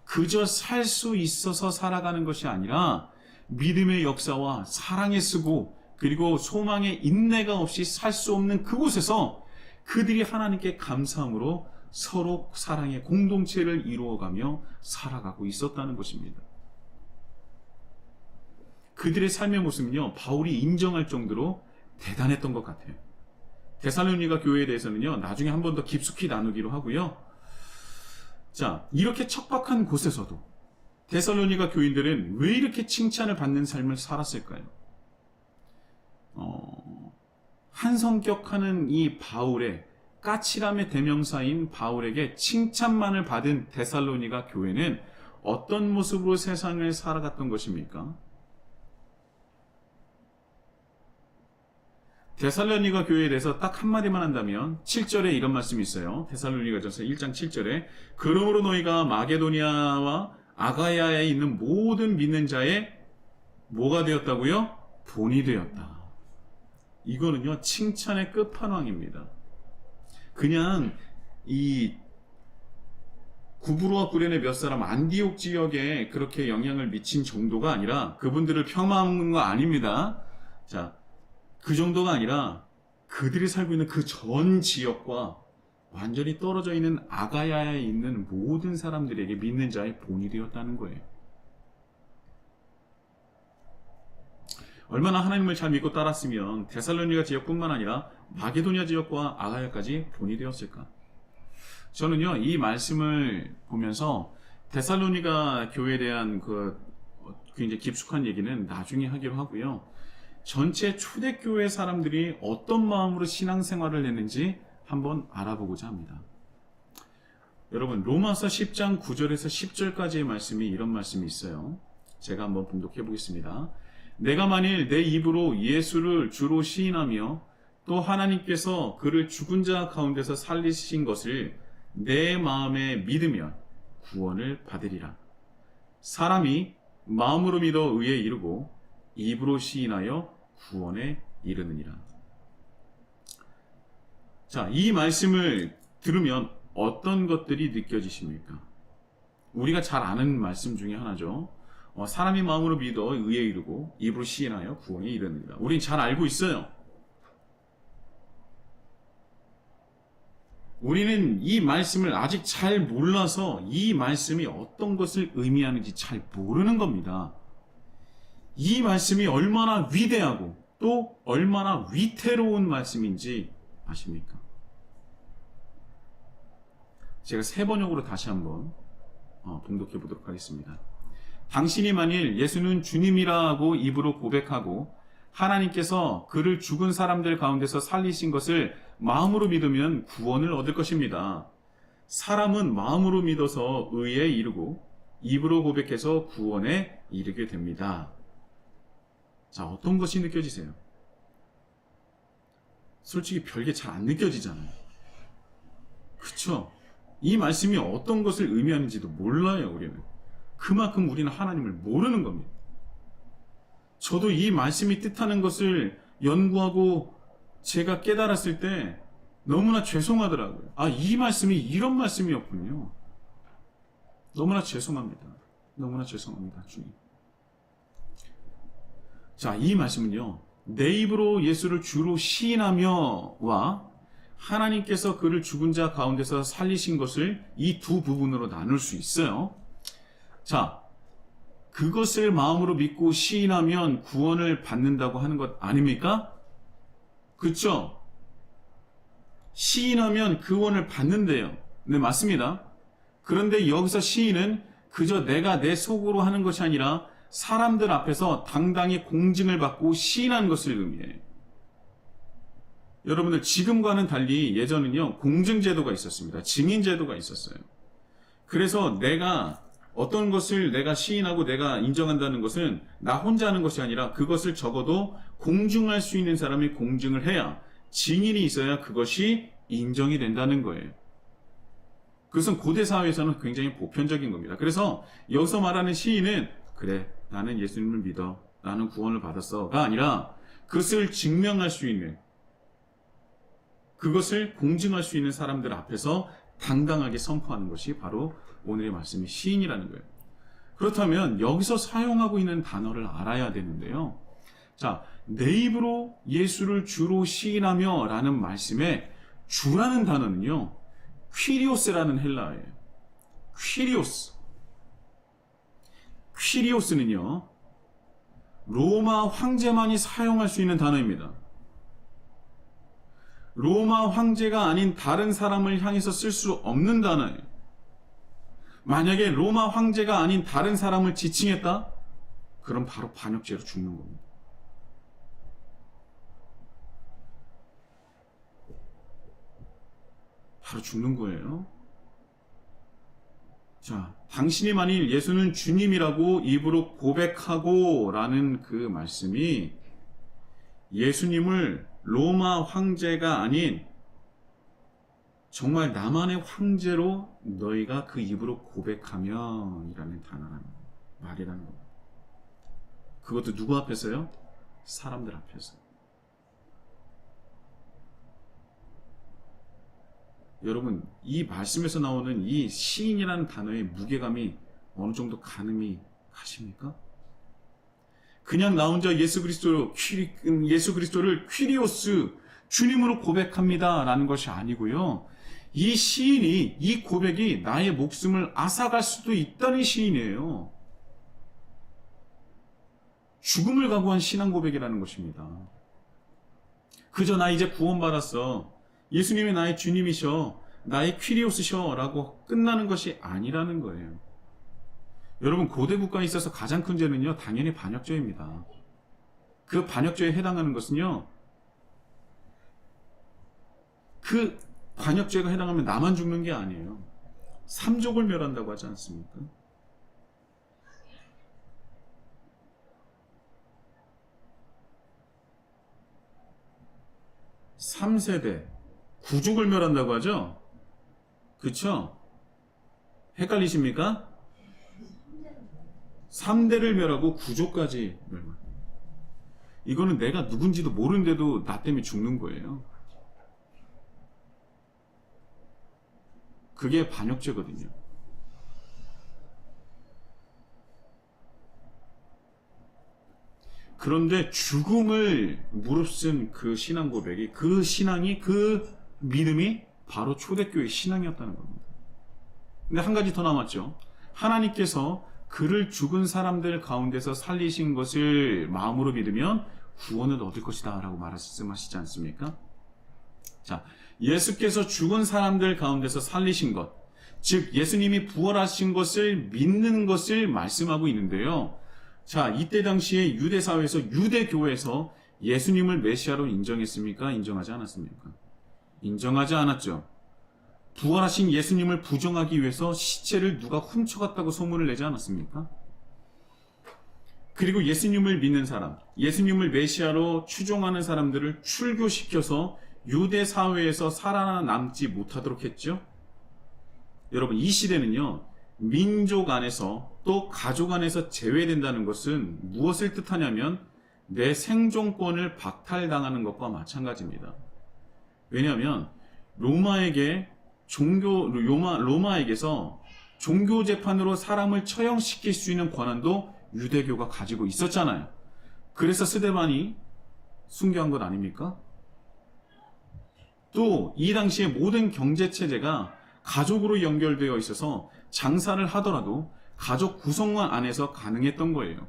그저 살 수 있어서 살아가는 것이 아니라 믿음의 역사와 사랑의 수고 그리고 소망의 인내가 없이 살 수 없는 그곳에서 그들이 하나님께 감사함으로 서로 사랑의 공동체를 이루어가며 살아가고 있었다는 것입니다. 그들의 삶의 모습은요, 바울이 인정할 정도로 대단했던 것 같아요. 데살로니가 교회에 대해서는요, 나중에 한 번 더 깊숙이 나누기로 하고요. 자, 이렇게 척박한 곳에서도 데살로니가 교인들은 왜 이렇게 칭찬을 받는 삶을 살았을까요? 한성격하는 이 바울의 까칠함의 대명사인 바울에게 칭찬만을 받은 데살로니가 교회는 어떤 모습으로 세상을 살아갔던 것입니까? 데살로니가 교회에 대해서 딱 한마디만 한다면 7절에 이런 말씀이 있어요. 데살로니가전서 1장 7절에 그러므로 너희가 마게도니아와 아가야에 있는 모든 믿는 자의 뭐가 되었다고요? 본이 되었다. 이거는요, 칭찬의 끝판왕입니다. 그냥 이 구브로와 구레네 몇 사람 안디옥 지역에 그렇게 영향을 미친 정도가 아니라 그분들을 폄하하는 거 아닙니다. 자, 그 정도가 아니라 그들이 살고 있는 그 전 지역과 완전히 떨어져 있는 아가야에 있는 모든 사람들에게 믿는 자의 본이 되었다는 거예요. 얼마나 하나님을 잘 믿고 따랐으면 데살로니가 지역뿐만 아니라 마게도니아 지역과 아가야까지 본이 되었을까? 저는요, 이 말씀을 보면서 데살로니가 교회에 대한 그 굉장히 깊숙한 얘기는 나중에 하기로 하고요. 전체 초대교회 사람들이 어떤 마음으로 신앙생활을 했는지 한번 알아보고자 합니다. 여러분, 로마서 10장 9절에서 10절까지의 말씀이 이런 말씀이 있어요. 제가 한번 봉독해 보겠습니다. 내가 만일 내 입으로 예수를 주로 시인하며 또 하나님께서 그를 죽은 자 가운데서 살리신 것을 내 마음에 믿으면 구원을 받으리라. 사람이 마음으로 믿어 의에 이르고 입으로 시인하여 구원에 이르느니라. 자, 이 말씀을 들으면 어떤 것들이 느껴지십니까? 우리가 잘 아는 말씀 중에 하나죠. 사람이 마음으로 믿어 의에 이르고 입으로 시인하여 구원에 이르느니라. 우린 잘 알고 있어요. 우리는 이 말씀을 아직 잘 몰라서 이 말씀이 어떤 것을 의미하는지 잘 모르는 겁니다. 이 말씀이 얼마나 위대하고 또 얼마나 위태로운 말씀인지 아십니까? 제가 세 번역으로 다시 한번 봉독해 보도록 하겠습니다. 당신이 만일 예수는 주님이라고 입으로 고백하고 하나님께서 그를 죽은 사람들 가운데서 살리신 것을 마음으로 믿으면 구원을 얻을 것입니다. 사람은 마음으로 믿어서 의에 이르고 입으로 고백해서 구원에 이르게 됩니다. 자, 어떤 것이 느껴지세요? 솔직히 별게 잘 안 느껴지잖아요. 그쵸? 이 말씀이 어떤 것을 의미하는지도 몰라요, 우리는. 그만큼 우리는 하나님을 모르는 겁니다. 저도 이 말씀이 뜻하는 것을 연구하고 제가 깨달았을 때 너무나 죄송하더라고요. 아, 이 말씀이 이런 말씀이었군요. 너무나 죄송합니다. 너무나 죄송합니다, 주님. 자, 이 말씀은요, 내 입으로 예수를 주로 시인하며와 하나님께서 그를 죽은 자 가운데서 살리신 것을 이 두 부분으로 나눌 수 있어요. 자, 그것을 마음으로 믿고 시인하면 구원을 받는다고 하는 것 아닙니까? 그렇죠? 시인하면 구원을 받는데요. 네, 맞습니다. 그런데 여기서 시인은 그저 내가 내 속으로 하는 것이 아니라 사람들 앞에서 당당히 공증을 받고 시인한 것을 의미해요. 여러분들, 지금과는 달리 예전은요, 공증제도가 있었습니다. 증인제도가 있었어요. 그래서 내가 어떤 것을 내가 시인하고 내가 인정한다는 것은 나 혼자 하는 것이 아니라 그것을 적어도 공증할 수 있는 사람이 공증을 해야, 증인이 있어야 그것이 인정이 된다는 거예요. 그것은 고대 사회에서는 굉장히 보편적인 겁니다. 그래서 여기서 말하는 시인은 그래, 나는 예수님을 믿어, 나는 구원을 받았어가 아니라 그것을 증명할 수 있는, 그것을 공증할 수 있는 사람들 앞에서 당당하게 선포하는 것이 바로 오늘의 말씀이 시인이라는 거예요. 그렇다면 여기서 사용하고 있는 단어를 알아야 되는데요. 자, 내 입으로 예수를 주로 시인하며 라는 말씀에 주라는 단어는요, 퀴리오스라는 헬라어예요. 퀴리오스. 퀴리오스는요, 로마 황제만이 사용할 수 있는 단어입니다. 로마 황제가 아닌 다른 사람을 향해서 쓸 수 없는 단어예요. 만약에 로마 황제가 아닌 다른 사람을 지칭했다? 그럼 바로 반역죄로 죽는 겁니다. 바로 죽는 거예요. 자, 당신이 만일 예수는 주님이라고 입으로 고백하고 라는 그 말씀이 예수님을 로마 황제가 아닌 정말 나만의 황제로 너희가 그 입으로 고백하면 이라는 단어라는 말이라는 겁니다. 그것도 누구 앞에서요? 사람들 앞에서. 여러분, 이 말씀에서 나오는 이 시인이라는 단어의 무게감이 어느 정도 가늠이 가십니까? 그냥 나 혼자 예수 그리스도를 퀴리오스, 주님으로 고백합니다 라는 것이 아니고요. 이 시인이, 이 고백이 나의 목숨을 앗아갈 수도 있다는 시인이에요. 죽음을 각오한 신앙 고백이라는 것입니다. 그저 나 이제 구원받았어, 예수님이 나의 주님이셔, 나의 퀴리오스셔 라고 끝나는 것이 아니라는 거예요. 여러분, 고대 국가에 있어서 가장 큰 죄는요, 당연히 반역죄입니다. 그 반역죄에 해당하는 것은요, 그 반역죄가 해당하면 나만 죽는 게 아니에요. 삼족을 멸한다고 하지 않습니까? 삼세대, 구족을 멸한다고 하죠? 그쵸? 헷갈리십니까? 3대를 멸하고 구족까지 멸망. 이거는 내가 누군지도 모르는데도 나 때문에 죽는 거예요. 그게 반역죄거든요. 그런데 죽음을 무릅쓴 그 신앙 고백이, 그 신앙이, 그 믿음이 바로 초대교회 신앙이었다는 겁니다. 근데 한 가지 더 남았죠. 하나님께서 그를 죽은 사람들 가운데서 살리신 것을 마음으로 믿으면 구원을 얻을 것이다 라고 말씀하시지 않습니까? 자, 예수께서 죽은 사람들 가운데서 살리신 것, 즉 예수님이 부활하신 것을 믿는 것을 말씀하고 있는데요. 자, 이때 당시에 유대 사회에서, 유대 교회에서 예수님을 메시아로 인정했습니까? 인정하지 않았습니까? 인정하지 않았죠. 부활하신 예수님을 부정하기 위해서 시체를 누가 훔쳐갔다고 소문을 내지 않았습니까? 그리고 예수님을 믿는 사람, 예수님을 메시아로 추종하는 사람들을 출교시켜서 유대 사회에서 살아남지 못하도록 했죠. 여러분, 이 시대는요, 민족 안에서 또 가족 안에서 제외된다는 것은 무엇을 뜻하냐면 내 생존권을 박탈당하는 것과 마찬가지입니다. 왜냐하면 로마에게서 종교 재판으로 사람을 처형시킬 수 있는 권한도 유대교가 가지고 있었잖아요. 그래서 스데반이 순교한 것 아닙니까? 또 이 당시에 모든 경제체제가 가족으로 연결되어 있어서 장사를 하더라도 가족 구성원 안에서 가능했던 거예요.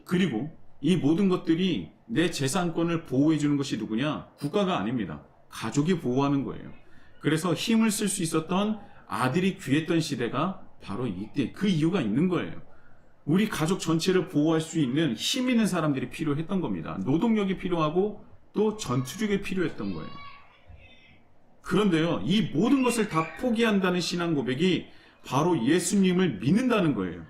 그리고 이 모든 것들이 내 재산권을 보호해 주는 것이 누구냐? 국가가 아닙니다. 가족이 보호하는 거예요. 그래서 힘을 쓸 수 있었던 아들이 귀했던 시대가 바로 이때, 그 이유가 있는 거예요. 우리 가족 전체를 보호할 수 있는 힘 있는 사람들이 필요했던 겁니다. 노동력이 필요하고 또 전투력이 필요했던 거예요. 그런데요, 이 모든 것을 다 포기한다는 신앙 고백이 바로 예수님을 믿는다는 거예요.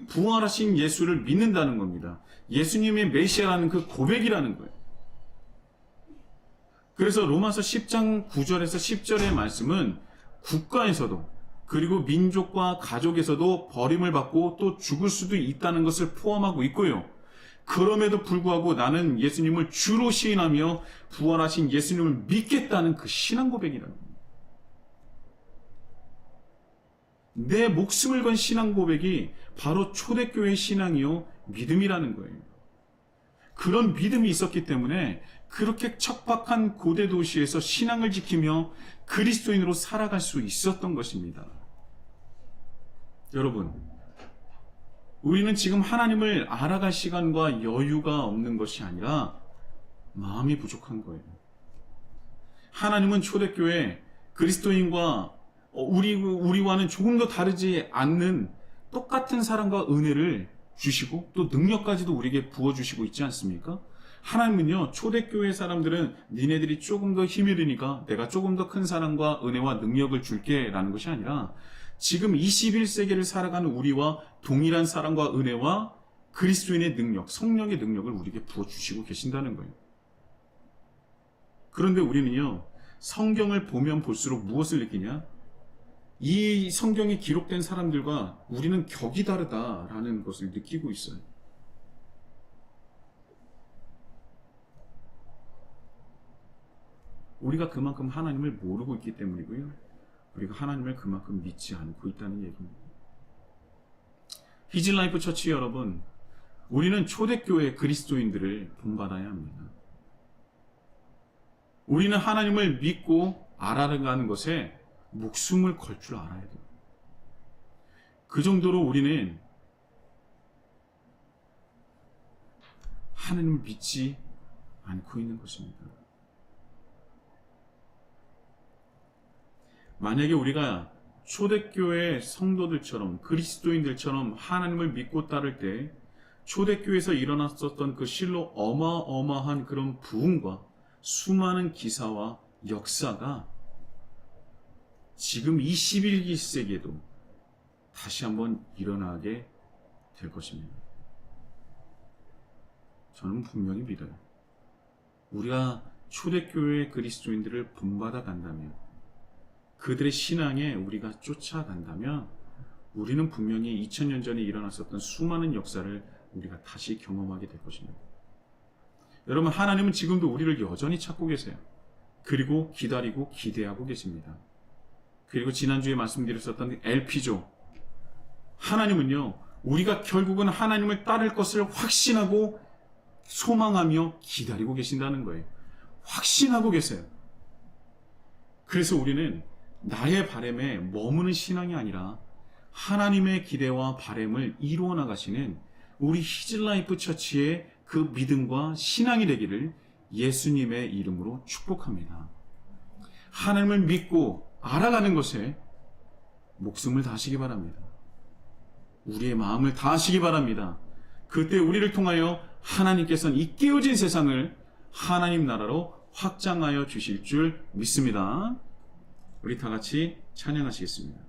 부활하신 예수를 믿는다는 겁니다. 예수님의 메시아라는 그 고백이라는 거예요. 그래서 로마서 10장 9절에서 10절의 말씀은 국가에서도 그리고 민족과 가족에서도 버림을 받고 또 죽을 수도 있다는 것을 포함하고 있고요. 그럼에도 불구하고 나는 예수님을 주로 시인하며 부활하신 예수님을 믿겠다는 그 신앙 고백이라는 겁니다. 내 목숨을 건 신앙 고백이 바로 초대교회의 신앙이요 믿음이라는 거예요. 그런 믿음이 있었기 때문에 그렇게 척박한 고대 도시에서 신앙을 지키며 그리스도인으로 살아갈 수 있었던 것입니다. 여러분, 우리는 지금 하나님을 알아갈 시간과 여유가 없는 것이 아니라 마음이 부족한 거예요. 하나님은 초대교회 그리스도인과 우리와는 조금 더 다르지 않는 똑같은 사랑과 은혜를 주시고 또 능력까지도 우리에게 부어주시고 있지 않습니까? 하나님은요, 초대교회 사람들은 니네들이 조금 더 힘이 드니까 내가 조금 더 큰 사랑과 은혜와 능력을 줄게 라는 것이 아니라 지금 21세기를 살아가는 우리와 동일한 사랑과 은혜와 그리스도인의 능력, 성령의 능력을 우리에게 부어주시고 계신다는 거예요. 그런데 우리는요, 성경을 보면 볼수록 무엇을 느끼냐? 이 성경에 기록된 사람들과 우리는 격이 다르다라는 것을 느끼고 있어요. 우리가 그만큼 하나님을 모르고 있기 때문이고요. 우리가 하나님을 그만큼 믿지 않고 있다는 얘기입니다. 히즐라이프 처치 여러분, 우리는 초대교회 그리스도인들을 본받아야 합니다. 우리는 하나님을 믿고 알아가는 것에 목숨을 걸 줄 알아야 돼요. 그 정도로 우리는 하나님을 믿지 않고 있는 것입니다. 만약에 우리가 초대교회 성도들처럼 그리스도인들처럼 하나님을 믿고 따를 때 초대교회에서 일어났었던 그 실로 어마어마한 그런 부흥과 수많은 기사와 역사가 지금 21기 세기에도 다시 한번 일어나게 될 것입니다. 저는 분명히 믿어요. 우리가 초대교회 그리스도인들을 본받아 간다면, 그들의 신앙에 우리가 쫓아간다면 우리는 분명히 2000년 전에 일어났었던 수많은 역사를 우리가 다시 경험하게 될 것입니다. 여러분, 하나님은 지금도 우리를 여전히 찾고 계세요. 그리고 기다리고 기대하고 계십니다. 그리고 지난주에 말씀드렸었던 LP죠. 하나님은요, 우리가 결국은 하나님을 따를 것을 확신하고 소망하며 기다리고 계신다는 거예요. 확신하고 계세요. 그래서 우리는 나의 바람에 머무는 신앙이 아니라 하나님의 기대와 바람을 이루어 나가시는 우리 히즐라이프 처치의 그 믿음과 신앙이 되기를 예수님의 이름으로 축복합니다. 하나님을 믿고 알아가는 것에 목숨을 다하시기 바랍니다. 우리의 마음을 다하시기 바랍니다. 그때 우리를 통하여 하나님께서는 이 깨어진 세상을 하나님 나라로 확장하여 주실 줄 믿습니다. 우리 다 같이 찬양하시겠습니다.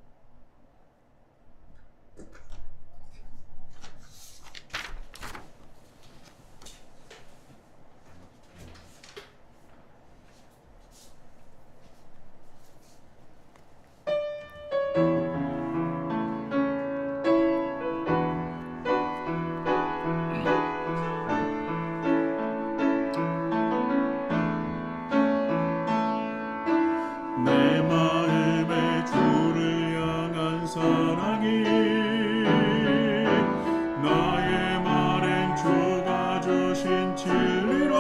내 마음에 주를 향한 사랑이 나의 말엔 주가 주신 진리라.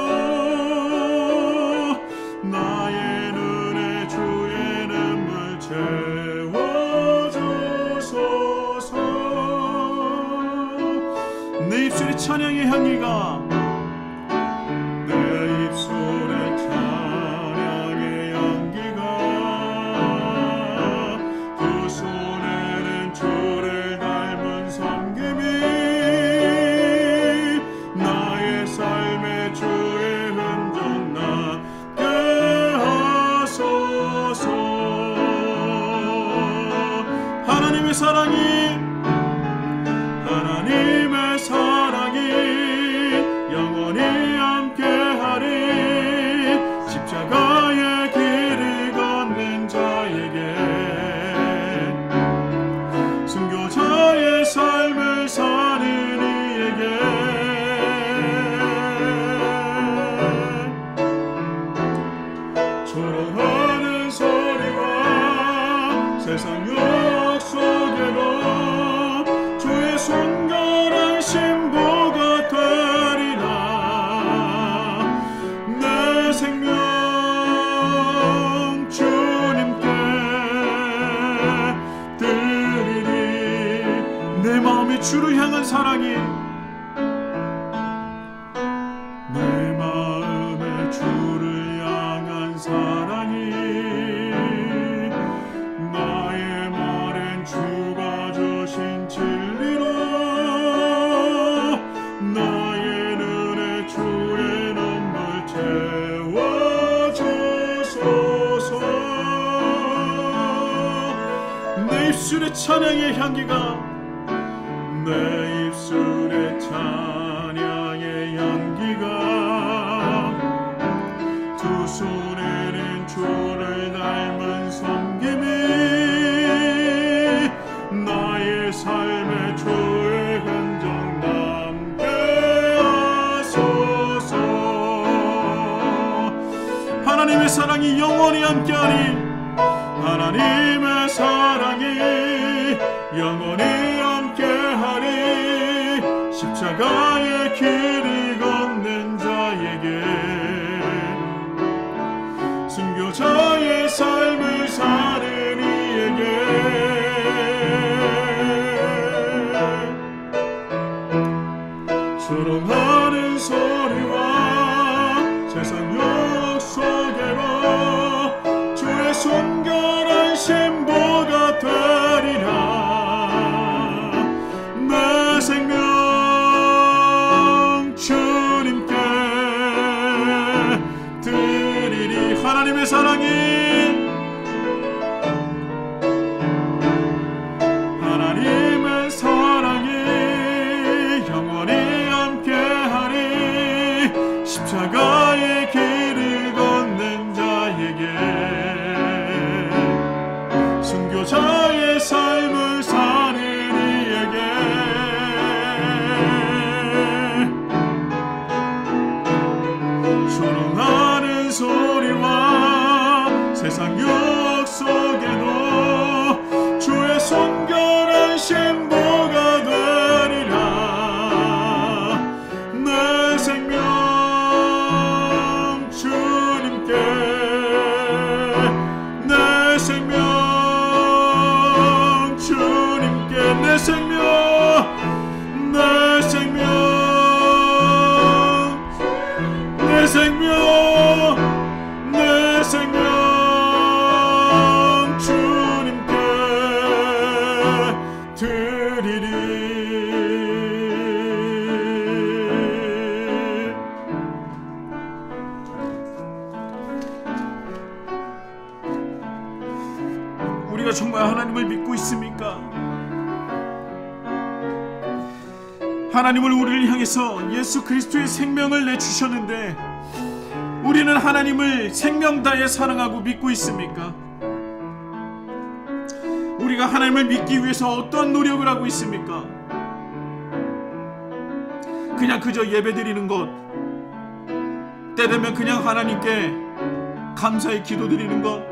나의 눈에 주의 눈물 채워주소서. 내 입술에 찬양의 향기가 내 입술에 찬양의 향기가 그 손에는 주를 닮은 섬김이 나의 삶에 주의 흔적 나게 하소서. 하나님의 하나님의 사랑이 영원히 함께하리. 십자가의 길을 걷는 자에게, 순교자의 삶을 사는 이에게, 초롱하는 소리와 세상 유혹 속에도 주의 손가락 신부가 되리라. 내 생명 주님께 드리리. 내 마음이 주를 향한 사랑이, 내 마음에 주를 향한 사랑이, 나의 말엔 주가 주신 진리로, 나의 눈에 주의 눈물 채워주소서. 내 입술의 찬양의 향기가, 내 입술의 찬양의 향기가, 두 손에는 주를 닮은 섬김이, 나의 삶에 주의 흔적 남게 하소서. 하나님의 사랑이 영원히 함께하리. 하나님의 사랑이 영원히 함께하리. 십자가의 길을 걷는 자에게, 순교자의 삶을 사는 이에게, 조롱하는 소리와 세상 유혹 속에로 주의 손가락 신부가 되리라. 내 생명 주님께 드리리. 하나님의 사랑이, 하나님의 사랑이 영원히 함께하리. 십자가의 길을 걷는 자에게, 순교자의 삶을 사는 이에게, 조롱하는 소리와 세상 유혹 속에도 주의 손가락 신부가 되리라. 내 생명 주님께, 내 생명 주님께, 내 생명, 내 생명, 내 생명, 내 생명 주님께 드리리. 우리가 정말 하나님을 믿고 있습니까? 하나님을 우리를 향해서 예수 그리스도의 생명을 내주셨는데, 우리는 하나님을 생명 다해 사랑하고 믿고 있습니까? 우리가 하나님을 믿기 위해서 어떠한 노력을 하고 있습니까? 그냥 그저 예배 드리는 것, 때되면 그냥 하나님께 감사의 기도 드리는 것,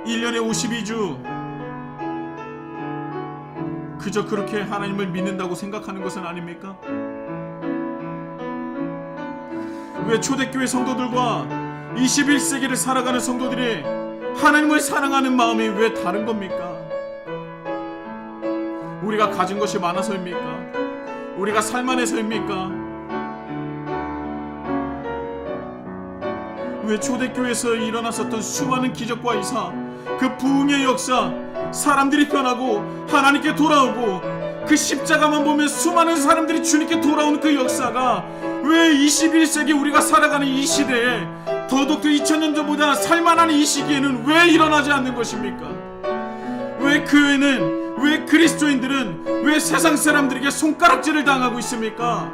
1년에 52주 그저 그렇게 하나님을 믿는다고 생각하는 것은 아닙니까? 왜 초대교회 성도들과 21세기를 살아가는 성도들이 하나님을 사랑하는 마음이 왜 다른 겁니까? 우리가 가진 것이 많아서입니까? 우리가 살만해서입니까? 왜 초대교회에서 일어났었던 수많은 기적과 이사, 그 부흥의 역사, 사람들이 변하고 하나님께 돌아오고 그 십자가만 보면 수많은 사람들이 주님께 돌아오는 그 역사가 왜 왜 21세기 우리가 살아가는 이 시대에, 더욱더 2000년 전보다 살만한 이 시기에는 왜 일어나지 않는 것입니까? 왜 교회는, 왜 그리스도인들은, 왜 세상 사람들에게 손가락질을 당하고 있습니까?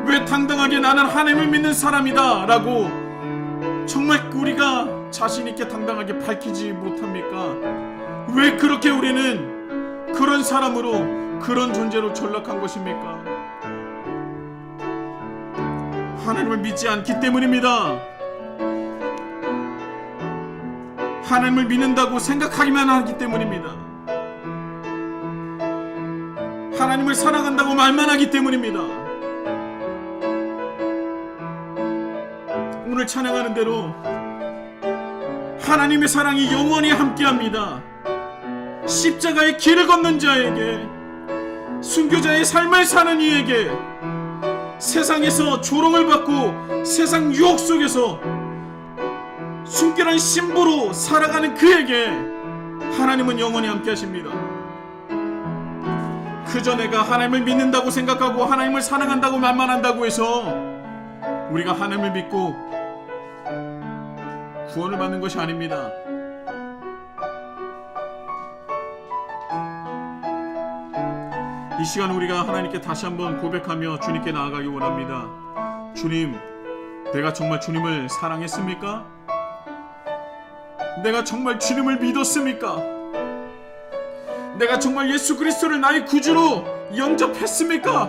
왜 당당하게 나는 하나님을 믿는 사람이다 라고 정말 우리가 자신있게 당당하게 밝히지 못합니까? 왜 그렇게 우리는 그런 사람으로, 그런 존재로 전락한 것입니까? 하나님을 믿지 않기 때문입니다. 하나님을 믿는다고 생각하기만 하기 때문입니다. 하나님을 사랑한다고 말만 하기 때문입니다. 오늘 찬양하는 대로 하나님의 사랑이 영원히 함께합니다. 십자가의 길을 걷는 자에게, 순교자의 삶을 사는 이에게, 세상에서 조롱을 받고 세상 유혹 속에서 순결한 신부로 살아가는 그에게 하나님은 영원히 함께 하십니다. 그저 내가 하나님을 믿는다고 생각하고 하나님을 사랑한다고 말만 한다고 해서 우리가 하나님을 믿고 구원을 받는 것이 아닙니다. 이 시간 우리가 하나님께 다시 한번 고백하며 주님께 나아가기 원합니다. 주님, 내가 정말 주님을 사랑했습니까? 내가 정말 주님을 믿었습니까? 내가 정말 예수 그리스도를 나의 구주로 영접했습니까?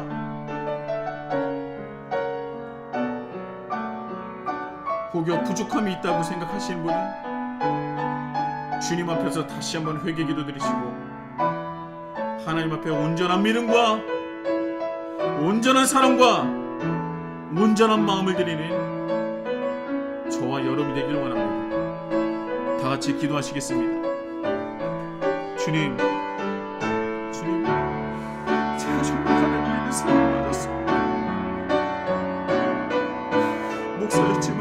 혹여 부족함이 있다고 생각하시는 분은 주님 앞에서 다시 한번 회개 기도드리시고 하나님 앞에 온전한 믿음과 온전한 사랑과 온전한 마음을 드리는 저와 여러분이 되기를 원합니다. 다 같이 기도하시겠습니다. 주님, 제가 정말 하나님 믿는 사람을 맞았습니다. 목사였지만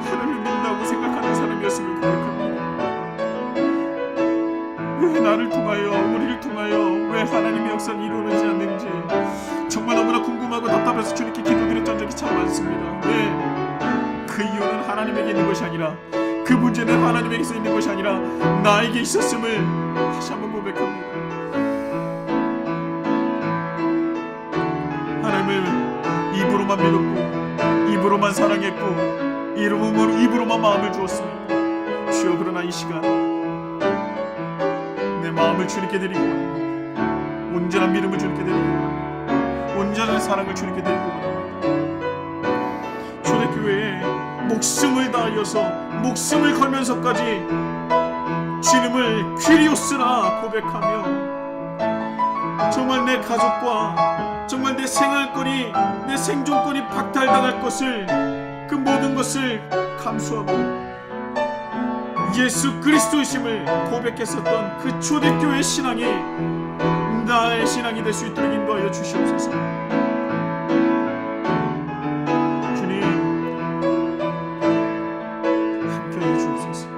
하나님을 믿는다고 생각하는 사람이었음을 고백합니다. 왜 나를 통하여, 우리를 통하여 왜 하나님의 역사를 이루어지지 않는지 정말 너무나 궁금하고 답답해서 주님께 기도드렸던 적이 참 많습니다. 네, 그 이유는 하나님에게 있는 것이 아니라, 그 문제는 하나님에게서 있는 것이 아니라 나에게 있었음을 다시 한번 고백합니다. 하나님을 입으로만 믿었고 입으로만 사랑했고 입으로만 마음을 주었습니다. 주여, 그러나 이 시간 내 마음을 주님께 드리고 원합니다. 온전한 믿음을 주님께 드리고 원합니다. 온전한 사랑을 주님께 드리고 원합니다. 초대교회에 목숨을 다하여서, 목숨을 걸면서까지 주님을 퀴리오스라 고백하며 정말 내 가족과 정말 내 생활권이, 내 생존권이 박탈당할 것을, 그 모든 것을 감수하고 예수 그리스도이심을 고백했었던 그 초대교회 신앙이 나의 신앙이 될 수 있도록 인도하여 주시옵소서. 주님, 함께하여 주옵소서.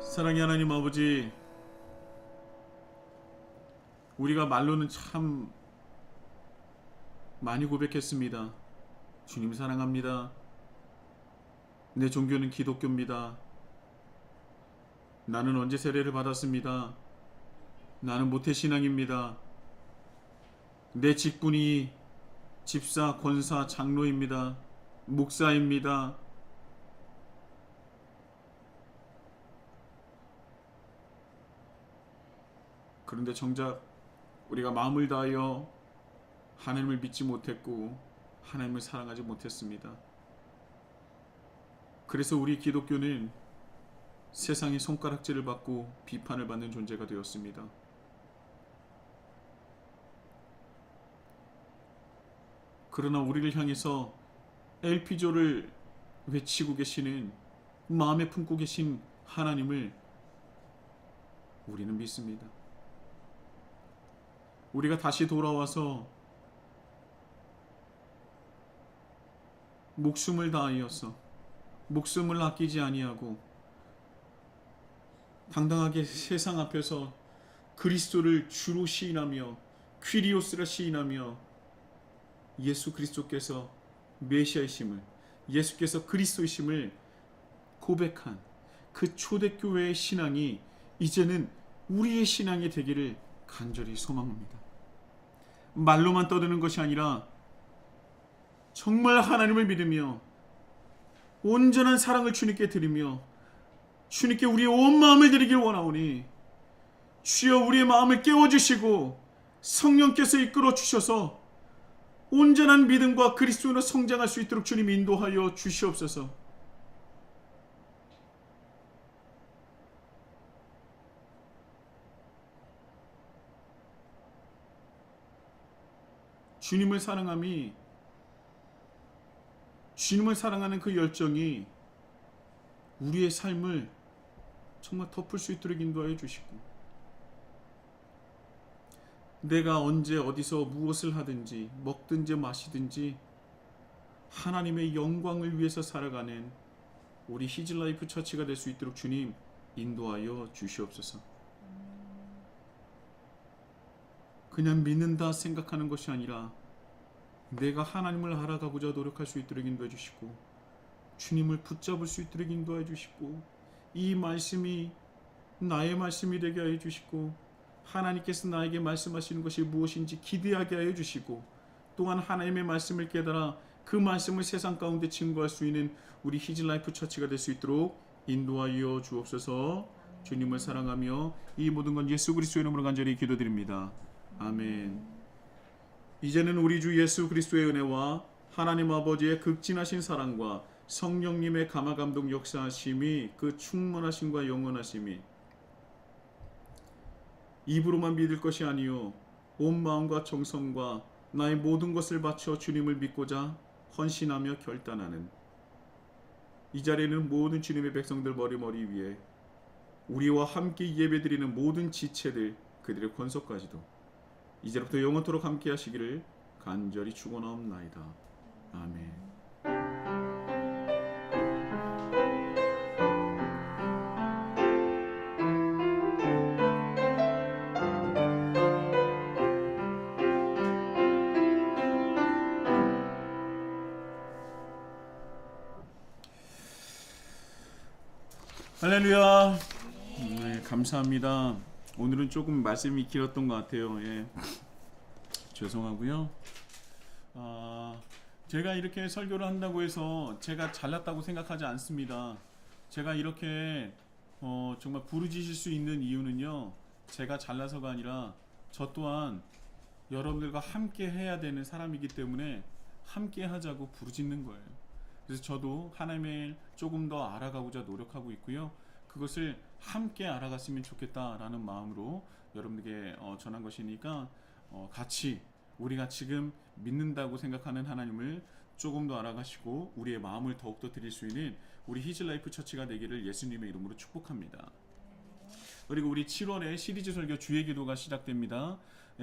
사랑의 하나님 아버지, 우리가 말로는 참 많이 고백했습니다. 주님 사랑합니다. 내 종교는 기독교입니다. 나는 언제 세례를 받았습니다. 나는 모태신앙입니다. 내 직분이 집사, 권사, 장로입니다. 목사입니다. 그런데 정작 우리가 마음을 다하여 하나님을 믿지 못했고 하나님을 사랑하지 못했습니다. 그래서 우리 기독교는 세상의 손가락질을 받고 비판을 받는 존재가 되었습니다. 그러나 우리를 향해서 엘피조를 외치고 계시는, 마음에 품고 계신 하나님을 우리는 믿습니다. 우리가 다시 돌아와서 목숨을 다하여서 목숨을 아끼지 아니하고 당당하게 세상 앞에서 그리스도를 주로 시인하며 퀴리오스라 시인하며 예수 그리스도께서 메시아이심을, 예수께서 그리스도이심을 고백한 그 초대교회의 신앙이 이제는 우리의 신앙이 되기를 간절히 소망합니다. 말로만 떠드는 것이 아니라 정말 하나님을 믿으며 온전한 사랑을 주님께 드리며 주님께 우리의 온 마음을 드리길 원하오니 주여 우리의 마음을 깨워주시고 성령께서 이끌어 주셔서 온전한 믿음과 그리스도로 성장할 수 있도록 주님 인도하여 주시옵소서. 주님을 사랑함이, 주님을 사랑하는 그 열정이 우리의 삶을 정말 덮을 수 있도록 인도하여 주시고, 내가 언제 어디서 무엇을 하든지 먹든지 마시든지 하나님의 영광을 위해서 살아가는 우리 히즐라이프 처치가 될 수 있도록 주님 인도하여 주시옵소서. 그냥 믿는다 생각하는 것이 아니라 내가 하나님을 알아가고자 노력할 수 있도록 인도해 주시고, 주님을 붙잡을 수 있도록 인도해 주시고, 이 말씀이 나의 말씀이 되게 하여 주시고, 하나님께서 나에게 말씀하시는 것이 무엇인지 기대하게 하여 주시고, 또한 하나님의 말씀을 깨달아 그 말씀을 세상 가운데 증거할 수 있는 우리 히즐라이프 처치가 될 수 있도록 인도하여 주옵소서. 주님을 사랑하며 이 모든 건 예수 그리스도의 이름으로 간절히 기도드립니다. 아멘. 이제는 우리 주 예수 그리스도의 은혜와 하나님 아버지의 극진하신 사랑과 성령님의 감화감동 역사하심이, 그 충만하심과 영원하심이 입으로만 믿을 것이 아니요 온 마음과 정성과 나의 모든 것을 바쳐 주님을 믿고자 헌신하며 결단하는 이 자리에는 모든 주님의 백성들 머리 위에 우리와 함께 예배드리는 모든 지체들, 그들의 권속까지도 이제부터 영원토록 함께 하시기를 간절히 축원하옵나이다. 아멘. 할렐루야. 네, 감사합니다. 오늘은 조금 말씀이 길었던 것 같아요. 예. 죄송하고요. 제가 이렇게 설교를 한다고 해서 제가 잘났다고 생각하지 않습니다. 제가 이렇게 정말 부르짖을 수 있는 이유는요, 제가 잘나서가 아니라 저 또한 여러분들과 함께 해야 되는 사람이기 때문에 함께 하자고 부르짖는 거예요. 그래서 저도 하나님을 조금 더 알아가고자 노력하고 있고요. 그것을 함께 알아갔으면 좋겠다라는 마음으로 여러분들에게 전한 것이니까 같이 우리가 지금 믿는다고 생각하는 하나님을 조금 더 알아가시고 우리의 마음을 더욱더 드릴 수 있는 우리 히즐라이프 처치가 되기를 예수님의 이름으로 축복합니다. 그리고 우리 7월에 시리즈 설교 주의 기도가 시작됩니다.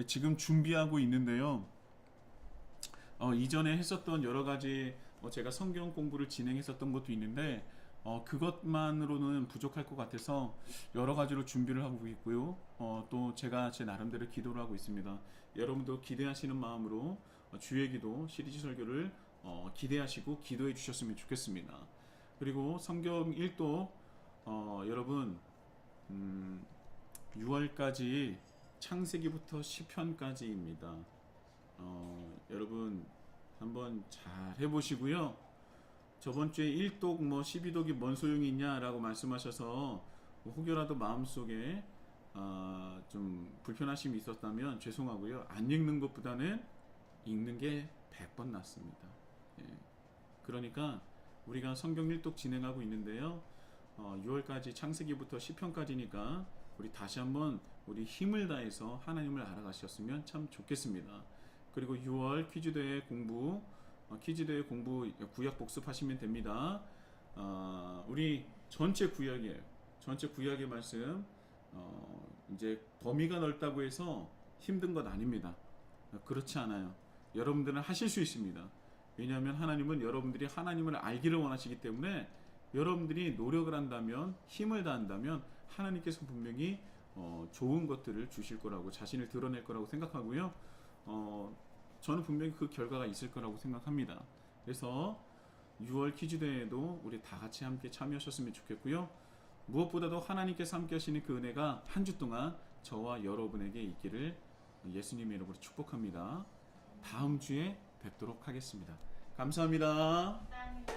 지금 준비하고 있는데요. 이전에 했었던 여러 가지 제가 성경 공부를 진행했었던 것도 있는데 그것만으로는 부족할 것 같아서 여러 가지로 준비를 하고 있고요. 또 제가 제 나름대로 기도를 하고 있습니다. 여러분도 기대하시는 마음으로 주의 기도 시리즈 설교를 기대하시고 기도해 주셨으면 좋겠습니다. 그리고 성경 1도 여러분 6월까지 창세기부터 시편까지입니다. 여러분 한번 잘 해보시고요. 저번 주에 1독 12독이 뭔 소용이 있냐라고 말씀하셔서 혹여라도 마음속에 좀 불편하심이 있었다면 죄송하고요. 안 읽는 것보다는 읽는 게 100번 낫습니다. 예. 그러니까 우리가 성경 1독 진행하고 있는데요. 6월까지 창세기부터 시편까지니까 우리 다시 한번 우리 힘을 다해서 하나님을 알아가셨으면 참 좋겠습니다. 그리고 6월 퀴즈대회 공부 구약 복습하시면 됩니다. 우리 전체 구약의 말씀 이제 범위가 넓다고 해서 힘든 것 아닙니다. 그렇지 않아요. 여러분들은 하실 수 있습니다. 왜냐하면 하나님은 여러분들이 하나님을 알기를 원하시기 때문에 여러분들이 노력을 한다면, 힘을 다한다면 하나님께서 분명히 좋은 것들을 주실 거라고, 자신을 드러낼 거라고 생각하고요. 저는 분명히 그 결과가 있을 거라고 생각합니다. 그래서 6월 퀴즈대회에도 우리 다 같이 함께 참여하셨으면 좋겠고요. 무엇보다도 하나님께서 함께 하시는 그 은혜가 한 주 동안 저와 여러분에게 있기를 예수님의 이름으로 축복합니다. 다음 주에 뵙도록 하겠습니다. 감사합니다. 감사합니다.